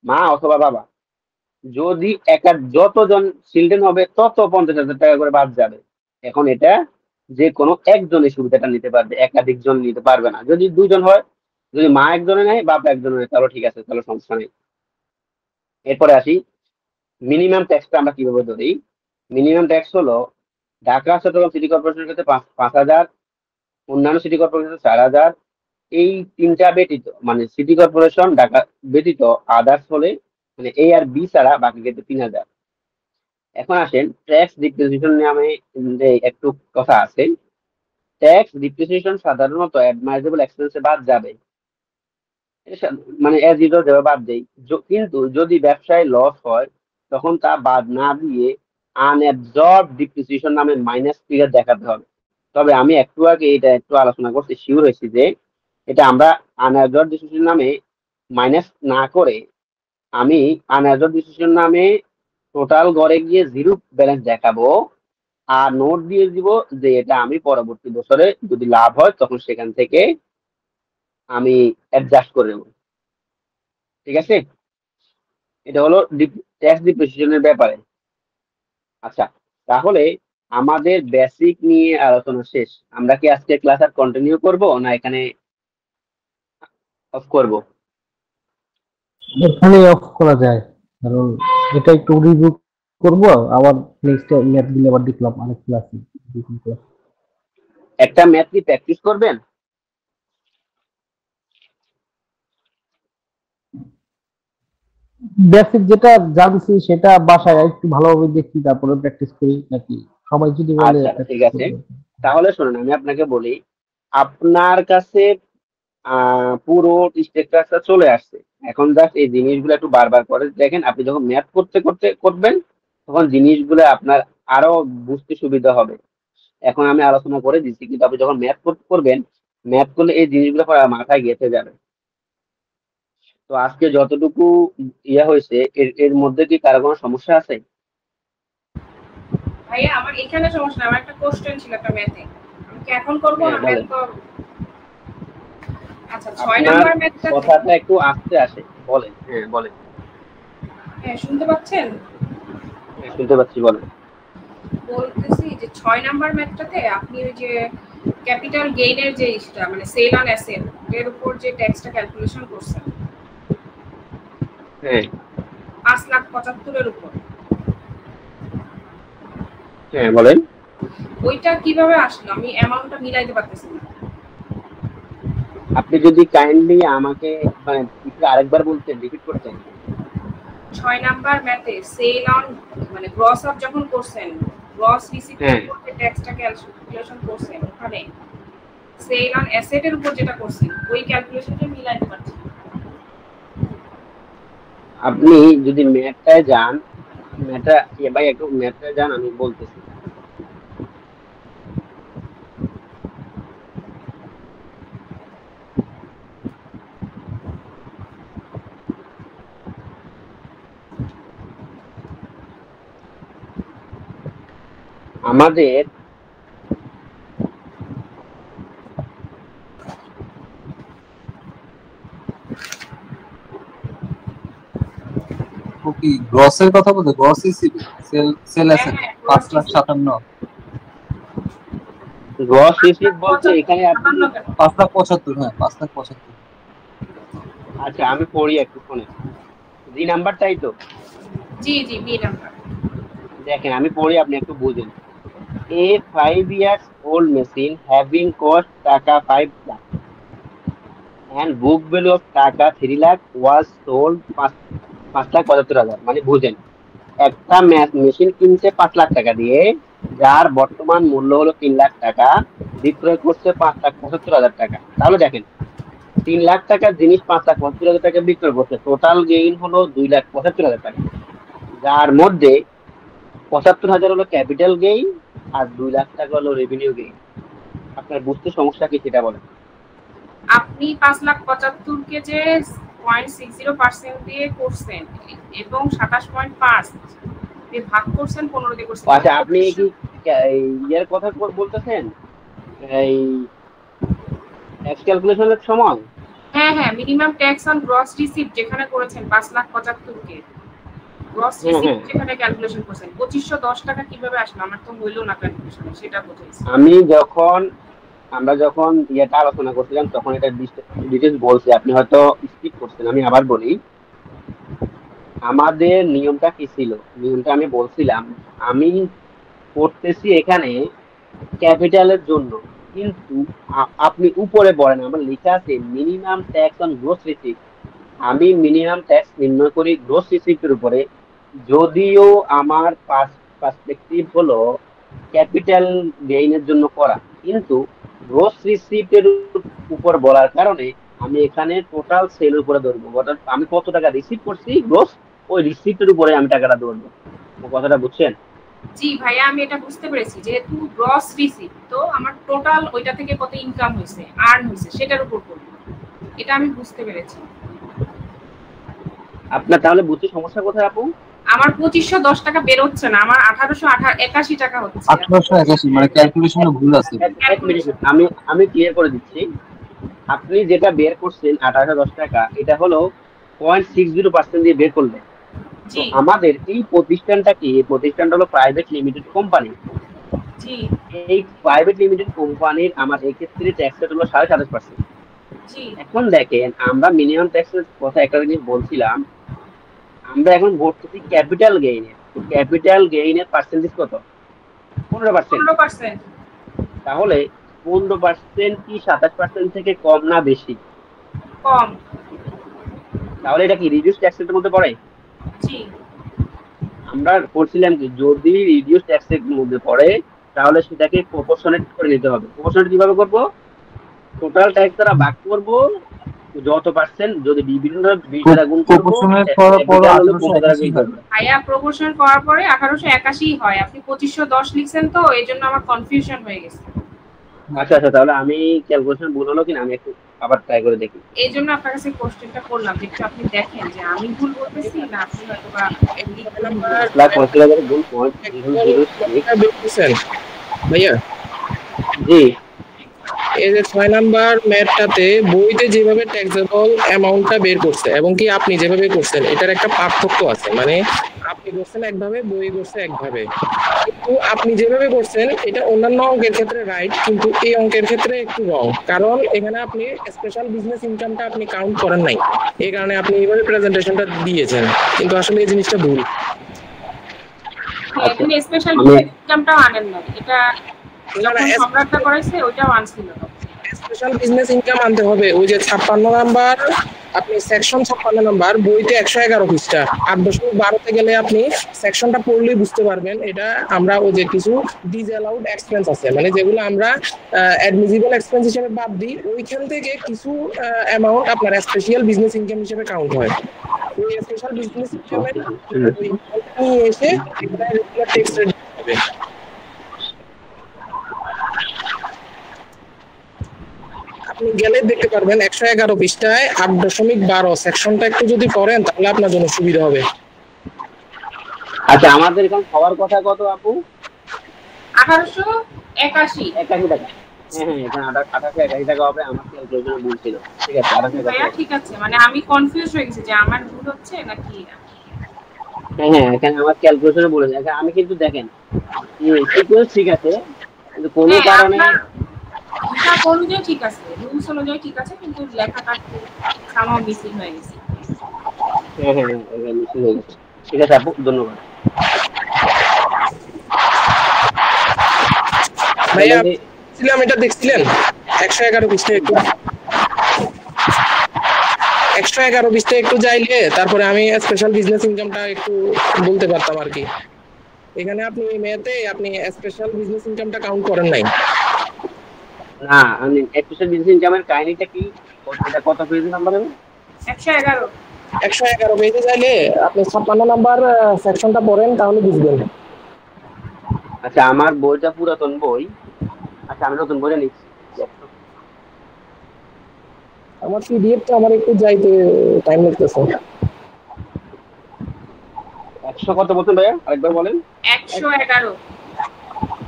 মা অথবা বাবা। যদি যতজন চিলড্রেন হবে তত 50,000 টাকা করে বাদ যাবে। এখন এটা যে কোনো একজনের সুবিধাটা নিতে পারবে, একাধিক জন নিতে পারবে না। যদি 2 জন হয়, যদি মা একজনে নেয় বাপ একজনে নেয়, তাহলে ঠিক আছে, তাহলে সমস্যা নেই। এরপরে আসি মিনিমাম ট্যাক্সটা আমরা কিভাবে ধরি। মিনিমাম ট্যাক্স হলো ঢাকা চট্টগ্রাম সিটি কর্পোরেশনের ক্ষেত্রে 5,000, অন্যান্য সিটি কর্পোরেশন 4,000, এই তিনটা ব্যতীত মানে সিটি কর্পোরেশন ঢাকা ব্যতীত আদার্স হলে মানে এ আর বি ছাড়া বাকি ক্ষেত্রে 3,000। এখন আসেন ট্যাক্স ডিপ্রিসিয়েশন নামে একটু কথা আছে। ট্যাক্স ডিপ্রিসিয়েশন সাধারণত অ্যাডমাইজেবল এক্সপেন্সে বাদ যাবে, মানে এজ ইউজুয়াল যেভাবে বাদ দেই, কিন্তু যদি ব্যবসায় লস হয় তখন তা বাদ না দিয়ে আনঅ্যাবজর্ব ডিপ্রিসিয়েশন নামে মাইনাস ফিগার দেখাতে হবে। তবে আমি একটু আগে এটা একটু আলোচনা করতে শিওর হয়েছি যে এটা আমরা আনঅ্যাবজর্ব ডিপ্রিসিয়েশন নামে মাইনাস না করে আমি আনঅ্যাবজর্ব ডিপ্রিসিয়েশন নামে টোটাল গড়ে গিয়ে জিরো ব্যালেন্স দেখাবো, আর নোট দিয়ে দিব যে এটা আমি পরবর্তী বছরে যদি লাভ হয় তখন সেখান থেকে আমি অ্যাডজাস্ট করে নেব। ঠিক আছে, এটা হলো ট্যাক্স ডিপ্রিসিয়েশনের ব্যাপারে। আচ্ছা, তাহলে আমাদের বেসিক নিয়ে আলোচনা শেষ। আমরা কি আজকে ক্লাস আর কন্টিনিউ করব না এখানে অফ করব? এখানে অফ করা যায়, কারণ এটা একটু রিভিউ করব, আবার নেক্সট ম্যাথ গুলো আবার দেখলাম অনেক ক্লাসে। একটা ম্যাথ কি প্র্যাকটিস করবেন? বেসিক যেটা জানছি সেটা বাসায় একটু ভালোভাবে দেখি, তারপরে প্র্যাকটিস করি, নাকি সবাই যদি বলে? আচ্ছা ঠিক আছে, তাহলে শুনুন আমি আপনাকে বলি, আপনার কাছে পুরো স্ট্রাকচার চলে আসছে। এখন জাস্ট এই জিনিসগুলো একটু বারবার করে দেখেন। আপনি যখন ম্যাথ করবেন তখন জিনিসগুলো আপনার আরো বুঝতে সুবিধা হবে। এখন আমি আলোচনা করে দিচ্ছি, কিন্তু আপনি যখন ম্যাথ করবেন, ম্যাথ করলে এই জিনিসগুলো মাথায় গেঁথে যাবে। তো আজকে যতটুকু ইয়ে হয়েছে এর মধ্যে কি কারো কোনো সমস্যা আছে? ভাইয়া আমার এখানে সমস্যা না, আমার একটা কোশ্চেন ছিল একটা ম্যাথে, আমি কি এখন করব না ম্যাথ করব? আচ্ছা 6 নাম্বার ম্যাথটা কথাটা একটু আস্তে আসে, বলেন। হ্যাঁ বলেন। হ্যাঁ শুনতে পাচ্ছেন? হ্যাঁ শুনতে পাচ্ছি, বলেন। বলতেছি যে 6 নাম্বার ম্যাথটাতে আপনি ওই যে ক্যাপিটাল গেইনের যে ইসটা মানে সেল অন অ্যাসেট এর উপর যে ট্যাক্সটা ক্যালকুলেশন করছেন, হ্যাঁ 5,75,000 এর উপর, হ্যাঁ বলেন। ওইটা কিভাবে আসলো? আমি অ্যামাউন্টটা মিলাইতে পারতেছি না। আপনি যদি কাইন্ডলি আমাকে মানে একটু আরেকবার বলতেন, রিপিট করতেন। 6 নাম্বার ম্যাথে সেল অন মানে গ্রস আপ যখন করছেন, গ্রস রিসিপ্টের উপর যে ট্যাক্সটা ক্যালকুলেশন করছেন, ওখানে সেল অন অ্যাসেটের উপর যেটা করছেন ওই ক্যালকুলেশনটা মিলাইতে পারছি না। আপনি যদি ম্যাথটায় যান, ম্যাথটা ভাই একটু ম্যাথটায় যান, আমি বলতেছি। আমাদের কি গ্রসের কথা বলতে? Gross ECB sale asset 5,57,000, gross receipt বলতে এখানে আপনি 5,75,000। হ্যাঁ 5,75,000। আচ্ছা আমি পড়ি একটু, শুনে জি নাম্বারটাই তো। জি জি বি নাম্বার দেখেন আমি পড়ি, আপনি একটু বুঝেন। A 5 years old machine having cost টাকা 5 lakh and book value of টাকা 3 lakh was sold 5,75,000। মানে বুঝেন, একটা মেশিন কিনছে 5 লাখ টাকা দিয়ে, যার বর্তমান মূল্য হলো 3 লাখ টাকা, বিক্রয় করছে 5,75,000 টাকা। তাহলে দেখেন 3 লাখ টাকার জিনিস 5,75,000 টাকা বিক্রয় করছে, টোটাল গেইন হলো 2,75,000 টাকা, যার মধ্যে 75,000 হলো ক্যাপিটাল গেইন আর 2 লাখ টাকা হলো রেভিনিউ গেইন। আপনার বুঝতে সমস্যা কি সেটা বলেন। আপনি 5,75,000 কে যে 0.60% দিয়ে করছেন এবং 27.5 দিয়ে ভাগ করছেন 15 দিয়ে করছেন। আচ্ছা, আপনি কি ইয়ের কথা বলতেছেন, এই ট্যাক্স ক্যালকুলেশনের সময়? হ্যাঁ, minimum tax on gross receipt যেখানে করেছেন 5,75,000 কে গ্রস রিসিপ্ট যেখানে ক্যালকুলেশন করছেন 2510 টাকা কিভাবে আসলো? আমার তো হইলো না ক্যালকুলেশন, সেটা বুঝাইছি। আমরা যখন ইয়েটা আলোচনা করছিলাম তখন এটা ডিটেইলস বলছি, আপনি হয়তো স্কিপ করছেন। আমি আবার বলি, আমাদের নিয়মটা কি ছিল, নিয়মটা আমি বলছিলাম। আমি করতেছি এখানে ক্যাপিটালের জন্য, কিন্তু আপনি উপরে বলেন আমার লেখা আছে minimum tax on gross receipt. আমি মিনিমাম ট্যাক্স নির্ণয় করি গ্রোস রিসিপ্টের উপরে, যদিও আমার পার্সপেক্টিভ হলো ক্যাপিটাল গেইনের জন্য করা, কিন্তু গ্রোস রিসিপ্টের উপর বলার কারণে আমি এখানে টোটাল সেল উপরে ধরবো, অর্থাৎ আমি কত টাকা রিসিভ করছি গ্রোস, ওই রিসিপ্টের উপরে আমি টাকাটা ধরবো। কথাটা বুঝছেন? জি ভাইয়া, আমি এটা বুঝতে পেরেছি। যেহেতু গ্রস রিসিপ্ট, তো আমার টোটাল ওইটা থেকে কত ইনকাম হয়েছে, আর্ন হয়েছে, সেটার উপর করব। এটা আমি বুঝতে পেরেছি। আপনার তাহলে বুঝতে সমস্যা কোথায় আপু? আমার 2510 টাকা বের হচ্ছে না, আমার 1881 টাকা হচ্ছে। 1881 মানে ক্যালকুলেশনে ভুল আছে। এক মিনিট, আমি ক্লিয়ার করে দিচ্ছি। আপনি যেটা বের করছেন 1810 টাকা, এটা হলো 0.60% দিয়ে বের করলেন। আমাদের এই প্রতিষ্ঠানটা কি, এই প্রতিষ্ঠানটা হলো প্রাইভেট লিমিটেড কোম্পানি। এই প্রাইভেট লিমিটেড কোম্পানির আমার এই ক্ষেত্রে ট্যাক্স রেট হলো 27.5%। এখন দেখেন, আমরা মিনিমাম ট্যাক্সের কথা একটা জিনিস বলছিলাম, আমরা এখন বলতেছি ক্যাপিটাল গেইনের। ক্যাপিটাল গেইনের পার্সেন্টেজ কত? 15%। তাহলে 15% কি 27% থেকে কম না বেশি? কম। তাহলে এটা কি রিডিউস ট্যাক্সের মধ্যে পড়ে? জি। আমরা বলছিলাম কি, যদি রিডিউস ট্যাক্সের মধ্যে পড়ে তাহলে সেটাকে প্রপোর্শনেট করে নিতে হবে। প্রপোর্শনেট কিভাবে করব? টোটাল ট্যাক্স দ্বারা ভাগ করব, যত পার্সেন্ট, যদি বিভিন্ন 20 দ্বারা গুণ করব, প্রপোর্শনেট করার পর 1881 হবে। ভাইয়া প্রপোর্শন করার পরে 1881 হয়। আপনি 2510 লিখছেন, তো এইজন্য আমার কনফিউশন হয়ে গেছে। আচ্ছা, তাহলে আমি ক্যালকুলেশন ভুল হলো কিনা আমি একটু আবার ট্রাই করে দেখি। এইজন্য আপনার কাছে কোশ্চেনটা করলাম, যে একটু আপনি দেখেন যে আমি ভুল বলতেছি না আপনি হয়তোবা লাখ 50,000 ভুল 0.006 ভাইয়া। জি, এই যে 6 নাম্বার ম্যাথটাতে বইতে যেভাবে ট্যাক্সেবল অ্যামাউন্টটা বের করছে এবং কি আপনি যেভাবে করছেন, এটার একটা পার্থক্য আছে। মানে আপনি করছেন একভাবে, বই করছে একভাবে। কিন্তু আপনি যেভাবে করছেন এটা অন্যান্য অঙ্কের ক্ষেত্রে রাইট, কিন্তু এই অঙ্কের ক্ষেত্রে একটু রং। কারণ এখানে আপনি স্পেশাল বিজনেস ইনকামটা আপনি কাউন্ট করেন নাই, এই কারণে আপনি এইভাবে প্রেজেন্টেশনটা দিয়েছেন, কিন্তু আসলে এই জিনিসটা ভুল। এখানে স্পেশাল বিজনেস ইনকামটাও আনেন না, এটা যখন সম্রাটটা করাইছে ওইটাও আনছিল। স্পেশাল বিজনেস ইনকাম আনতে হবে। ওই যে 56 নাম্বার, আপনি সেকশন 56 নাম্বার বইতে 111 পৃষ্ঠা 8.12 গেলে আপনি সেকশনটা পড়লেই বুঝতে পারবেন। এটা আমরা ওই যে কিছু ডিসঅ্যালাউড এক্সপেন্স আছে, মানে যেগুলো আমরা অ্যাডমিসিবল এক্সপেন্স হিসেবে বাদ দিই, ওইখান থেকে কিছু অ্যামাউন্ট আপনার স্পেশাল বিজনেস ইনকাম হিসেবে কাউন্ট হয়। ওই স্পেশাল বিজনেস ইনকামে নিয়ে এসে এখানে রেগুলার ট্যাক্স রেট হবে। আপনি গেলে দেখতে পারবেন 111 পৃষ্ঠায় 8.12 সেকশনটা একটু যদি পড়েন তাহলে আপনার জন্য সুবিধা হবে। আচ্ছা, আমাদের এখানে খাওয়ার কথা কত আপু? 1881 টাকা। হ্যাঁ, এখানে 1881 টাকা হবে। আমার ক্যালকুলেশন ভুল ছিল। ঠিক আছে, 1881। ঠিক আছে, মানে আমি কনফিউজ হয়ে গেছি যে আমার ভুল হচ্ছে নাকি। হ্যাঁ, এখানে আমার ক্যালকুলেশনে ভুল হয়েছে। এখানে আমি কিন্তু দেখেন সিকোয়েন্স ঠিক আছে, কিন্তু কোনো কারণে হিসাব অনুযায়ী ঠিক আছে, রুলস অনুযায়ী ঠিক আছে, কিন্তু লেখাটা সামহাও মিসিং হয়ে গেছে। হ্যাঁ, মিসিং হয়ে গেছে। ঠিক আছে আপু, ধন্যবাদ। ভাইয়া ছিলাম, এটা দেখছিলেন 111 পৃষ্ঠায় একটু 111 পৃষ্ঠায় একটু যাইলে তারপরে আমি স্পেশাল বিজনেস ইনকামটা একটু বলতে পারতাম আর কি। এখানে আপনি মেয়েতে আপনি স্পেশাল বিজনেস ইনকামটা কাউন্ট করেন নাই। না, আমি স্পেশাল বিজনেস ইনকামের কাহিনীটা কি, এটা কত পেজ নাম্বার হবে? 111 পেজে যাইলে আপনি 56 নাম্বার সেকশনটা পড়েন তাহলে বুঝবেন। আচ্ছা, আমার বইটা পুরাতন বই। আচ্ছা, আমি নতুন বইটা নিচ্ছি। আমার পিডিএফ তো আমার একটু যাইতে টাইম লাগতেছে। 100 কত বলছেন ভাইয়া, আরেকবার বলেন। 111।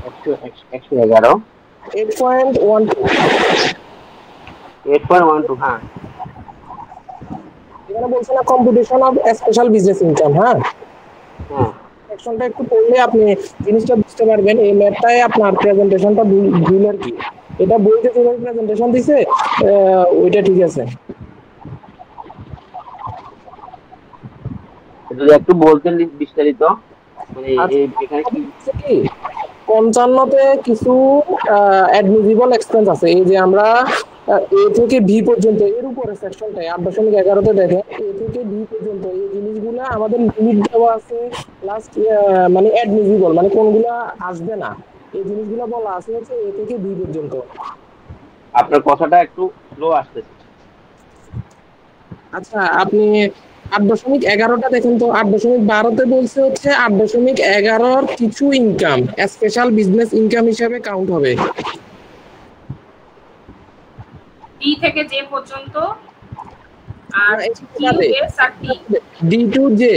111 8.12 8.12। হ্যাঁ, এখানে বলছে না competition of special business income. হ্যাঁ, হ্যাঁ। সেকশনটা একটু পড়লে আপনি জিনিসটা বুঝতে পারবেন। এই ম্যাথটাই আপনার প্রেজেন্টেশনটা ভুল আর কি। এটা বইতে যেভাবে প্রেজেন্টেশন দিছে ওইটা ঠিক আছে। যদি একটু বলতেন বিস্তারিত, মানে এখানে কি 55তে কিছু অ্যাডমিজিবল এক্সপেন্স আছে। এই যে আমরা এ থেকে বি পর্যন্ত এর উপরে সেকশনটায় 8.11তে দেখেন, এ থেকে বি পর্যন্ত এই জিনিসগুলো আমাদের লিমিট দেওয়া আছে। লাস্ট মানে অ্যাডমিজিবল মানে কোনগুলা আসবে না, এই জিনিসগুলো বলা আছে হচ্ছে এ থেকে বি পর্যন্ত। আপনার কথাটা একটু স্লো আসতেছে। আচ্ছা, আপনি 8.11টা দেখেন তো। 8.12তে বলছে হচ্ছে 8.11 কিছু ইনকাম স্পেশাল বিজনেস ইনকাম হিসেবে কাউন্ট হবে। ডি থেকে জে পর্যন্ত আর কিউ এস আর টি। ডি টু জে,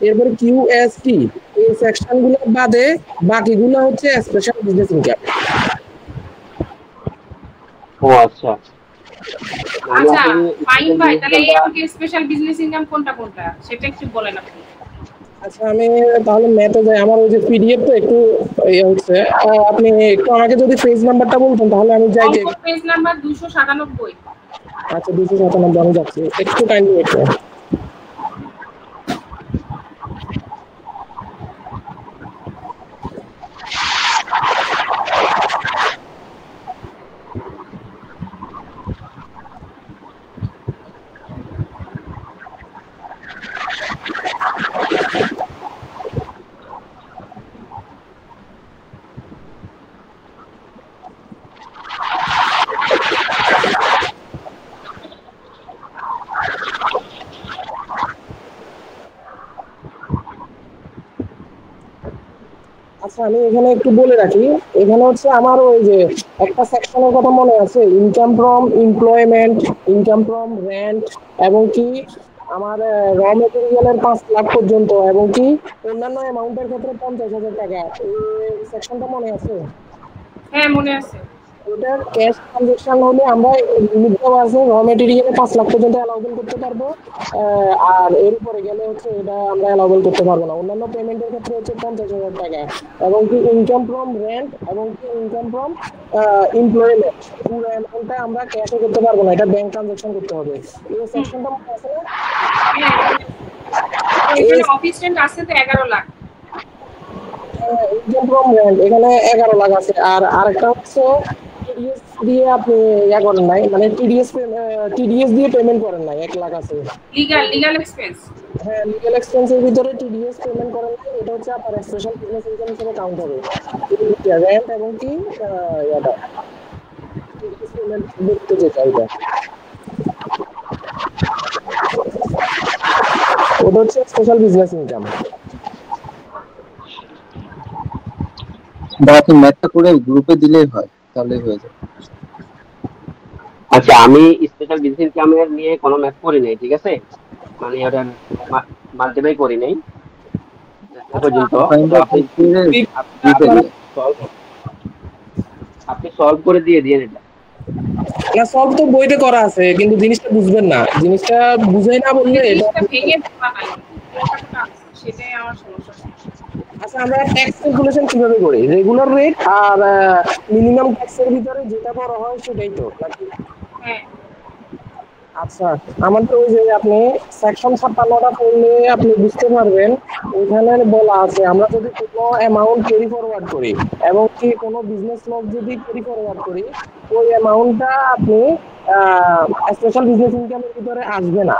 এরপরে কিউ এস টি, এই সেকশনগুলো বাদে বাকিগুলো হচ্ছে স্পেশাল বিজনেস ইনকাম। ও আচ্ছা। আচ্ছা ফাইন ভাই, তাহলে এ থেকে স্পেশাল বিজনেস ইনকাম কোনটা কোনটা সেটা একটু বলেন আপনি। আচ্ছা, আমি তাহলে ম্যাথে যাই। আমার ওই যে পিডিএফ তো একটু ইয়ে হচ্ছে, আপনি একটু আমাকে যদি পেজ নাম্বারটা বলতেন তাহলে আমি যাই। Page number 297। আচ্ছা, 297 আমি যাচ্ছি, একটু কাইন্ডলি ওয়েট করুন। আচ্ছা, আমি এখানে একটু বলে রাখি। এখানে হচ্ছে আমার ওই যে একটা সেকশনের কথা মনে আছে, income from employment, income from rent, এবং কি আমার র মেটেরিয়ালের 5 লাখ পর্যন্ত, এবং কি অন্যান্য অ্যামাউন্টের ক্ষেত্রে 50,000 টাকা। এই সেকশনটা মনে আছে? হ্যাঁ মনে আছে। ওটার ক্যাশ ট্রানজাকশন হলে আমরা লিমিট দেওয়া আছে, র মেটেরিয়ালে 5 লাখ পর্যন্ত অ্যালাউবেল করতে পারবো। আর এর উপরে গেলে হচ্ছে এটা আমরা অ্যালাউবেল করতে পারবো না। অন্যান্য পেমেন্টের ক্ষেত্রে হচ্ছে 50,000 টাকা, এবং কি ইনকাম ফ্রম রেন্ট এবং কি ইনকাম ফ্রম এমপ্লয়মেন্ট, পুরো অ্যামাউন্টটা আমরা ক্যাশে করতে পারবো না, এটা ব্যাংক ট্রানজাকশন করতে হবে। এই সেকশনটা মনে আছে না? এখানে অফিস রেন্ট আছে তো 11 লাখ। ইনকাম ফ্রম রেন্ট এখানে 11 লাখ আছে। আর আরেকটা হচ্ছে টিডিএস দিয়ে আপনি ইয়া করেন নাই, মানে টিডিএস দিয়ে পেমেন্ট করেন নাই, 1 লাখ আছে। Legal expense. হ্যাঁ, লিগ্যাল এক্সপেন্সের ভিতরে টিডিএস পেমেন্ট করেন নাই, এটা হচ্ছে আপনার স্পেশাল বিজনেস ইনকাম হিসেবে কাউন্ট হবে। রেন্ট এবং কি ইয়াটা টিডিএস পেমেন্ট দেখতে যেটা এটা ওটা হচ্ছে স্পেশাল বিজনেস ইনকাম। বাকি ম্যাথটা করে গ্রুপে দিলেই হয়, তাহলেই হয়ে যাবে। আচ্ছা, আমি স্পেশাল বিজনেস ইনকামের নিয়ে কোনো ম্যাথ করি নাই, ঠিক আছে? মানে ওটা মাল্টিপ্লাই করি নাই পর্যন্ত। আপনি সলভ করে দিয়ে দিয়েন এটা। না, সলভ তো বইতে করা আছে, কিন্তু জিনিসটা বুঝবেন না, জিনিসটা বুঝাই না বললে এটা ভেঙে পড়া নাই, সেটাই আমার সমস্যা। আচ্ছা, আমরা ট্যাক্স ক্যালকুলেশন কিভাবে করি? রেগুলার রেট আর মিনিমাম ট্যাক্সের ভিতরে যেটা বড় হয় সেটাই তো নাকি? হ্যাঁ। আচ্ছা, আমাদের ওই যে আপনি সেকশন 56টা পড়লে আপনি বুঝতে পারবেন, ওইখানে বলা আছে আমরা যদি কোনো অ্যামাউন্ট ক্যারি ফরওয়ার্ড করি এবং কি কোনো বিজনেস লস যদি ক্যারি ফরওয়ার্ড করি, ওই অ্যামাউন্টটা আপনি স্পেশাল বিজনেস ইনকামের ভিতরে আসবে না।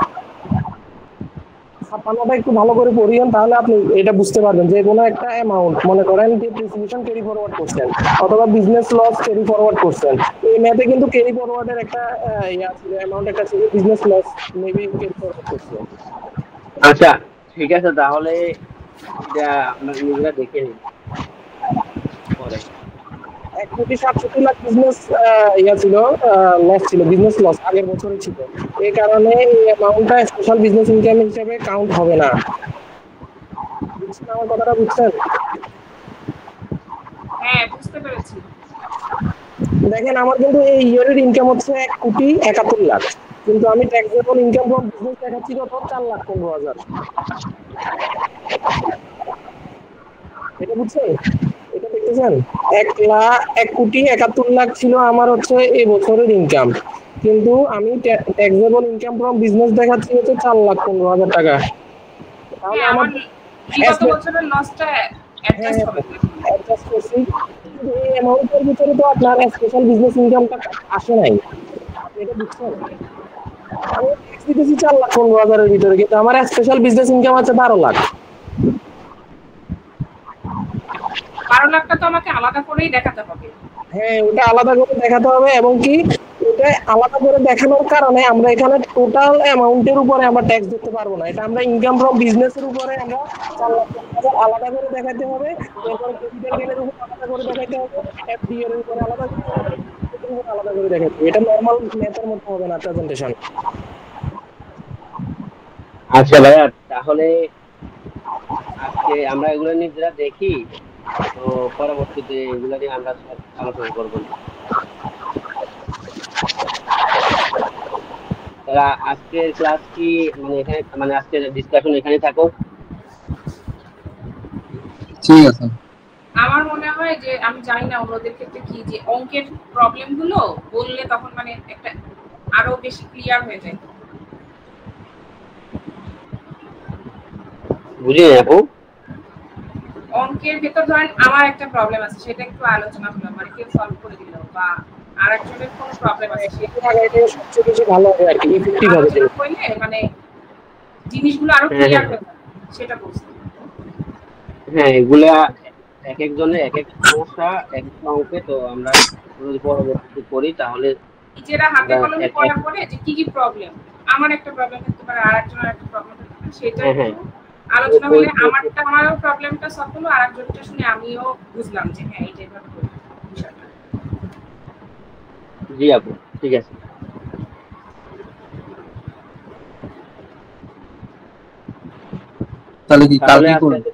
56টা একটু ভালো করে পড়িয়েন, তাহলে আপনি এটা বুঝতে পারবেন যে কোনো একটা অ্যামাউন্ট, মনে করেন ডিপ্রিসিয়েশন ক্যারি ফরওয়ার্ড করছেন অথবা বিজনেস লস ক্যারি ফরওয়ার্ড করছেন। এই ম্যাথে কিন্তু ক্যারি ফরওয়ার্ডের একটা ইয়া ছিল, অ্যামাউন্ট একটা ছিল, business loss maybe carry forward করছেন। আচ্ছা ঠিক আছে, তাহলে এটা আপনার নিজেরা দেখে নিন। 1,67,00,000 বিজনেস ইয়া ছিল, লস ছিল, বিজনেস লস আগের বছরে ছিল। এই কারণে এই অ্যামাউন্টটা স্পেশাল বিজনেস ইনকাম হিসেবে কাউন্ট হবে না। বুঝছেন আমার কথাটা? বুঝছেন? হ্যাঁ, বুঝতে পেরেছি। দেখেন আমার কিন্তু এই ইয়ারের ইনকাম হচ্ছে 1,71,00,000, কিন্তু আমি ট্যাক্সেবল ইনকাম ফ্রম বিজনেস দেখাচ্ছি কত? 4,15,000। এটা বুঝছেন? এটা দেখতেছেন? 1,71,00,000 ছিল আমার হচ্ছে এই বছরের ইনকাম, কিন্তু আমি ট্যাক্সেবল ইনকাম ফ্রম বিজনেস দেখাচ্ছি হচ্ছে 4,15,000 টাকা। তাহলে হ্যাঁ, আমার আমার বিগত বছরের লসটা অ্যাডজাস্ট হবে। অ্যাডজাস্ট করছি, কিন্তু এই অ্যামাউন্টের ভিতরে তো আপনার স্পেশাল বিজনেস ইনকামটা আসে নাই। এটা বুঝছেন? আমি ট্যাক্স দিতেছি 4,15,000-এর ভিতরে, কিন্তু আমার স্পেশাল বিজনেস ইনকাম আছে 12 লাখ। 12 লাখটা তো আমাকে আলাদা করেই দেখাতে হবে। হ্যাঁ, ওটা আলাদা করে দেখাতে হবে, এবং কি ওটা আলাদা করে দেখানোর কারণে আমরা এখানে টোটাল অ্যামাউন্টের উপরে আমরা ট্যাক্স দিতে পারবো না। এটা আমরা ইনকাম ফ্রম বিজনেসের উপরে আমরা 4,15,000 আলাদা করে দেখাতে হবে, এরপরে ক্যাপিটাল গেইনের উপর আলাদা করে দেখাতে হবে, এফডি এর উপর আলাদা করে দেখাতে হবে, এর উপর আলাদা করে দেখাতে হবে। এটা নরমাল ম্যাথের মতো হবে না প্রেজেন্টেশন। আচ্ছা ভাইয়া, তাহলে আজকে আমরা এগুলো নিজেরা দেখি, তো পরবর্তীতে এগুলো নিয়ে আমরা সব আলোচনা করবো। তারা আজকের ক্লাস কি মানে এখানে, মানে আজকের ডিসকাশন এখানে থাকো। ঠিক আছে। আমার মনে হয় যে, আমি জানি না অন্যদের ক্ষেত্রে কি, যে অঙ্কের প্রবলেম গুলো বললে তখন মানে একটা আরো বেশি ক্লিয়ার হয়ে যায়। বুঝিনি আপু। অঙ্কের ভেতর ধরেন আমার একটা প্রবলেম আছে, সেটা একটু আলোচনা হলো, মানে কেউ সলভ করে দিল, বা আরেকজনের কোনো প্রবলেম আছে সেটা এটা সবচেয়ে বেশি ভালো হবে আর কি, ইফেক্টিভ হবে। আলোচনা করলে মানে জিনিসগুলো আরো ক্লিয়ার হয়ে যাবে, সেটা বুঝতে। হ্যাঁ, এগুলা এক একজনের এক এক সমস্যা, এক এক অঙ্কে, তো আমরা যদি পরবর্তীতে করি তাহলে নিজেরা হাতে আমরা কলমে পড়ার পরে যে কি কি প্রবলেম, আমার একটা প্রবলেম থাকতে পারে, আরেকজনের একটা প্রবলেম থাকতে পারে, সেটা একটু আলোচনা হলে আমারও প্রবলেমটা সলভ হলো, আরেকজনটা শুনে আমিও বুঝলাম যে হ্যাঁ এইটা এভাবে করি বিষয়টা। জি আপু, ঠিক আছে। তাহলে কি তাহলে কালকে করব?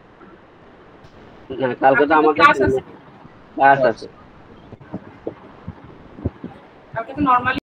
না, কালকে তো আমাদের ক্লাস আছে, ক্লাস আছে। কালকে তো নরমালি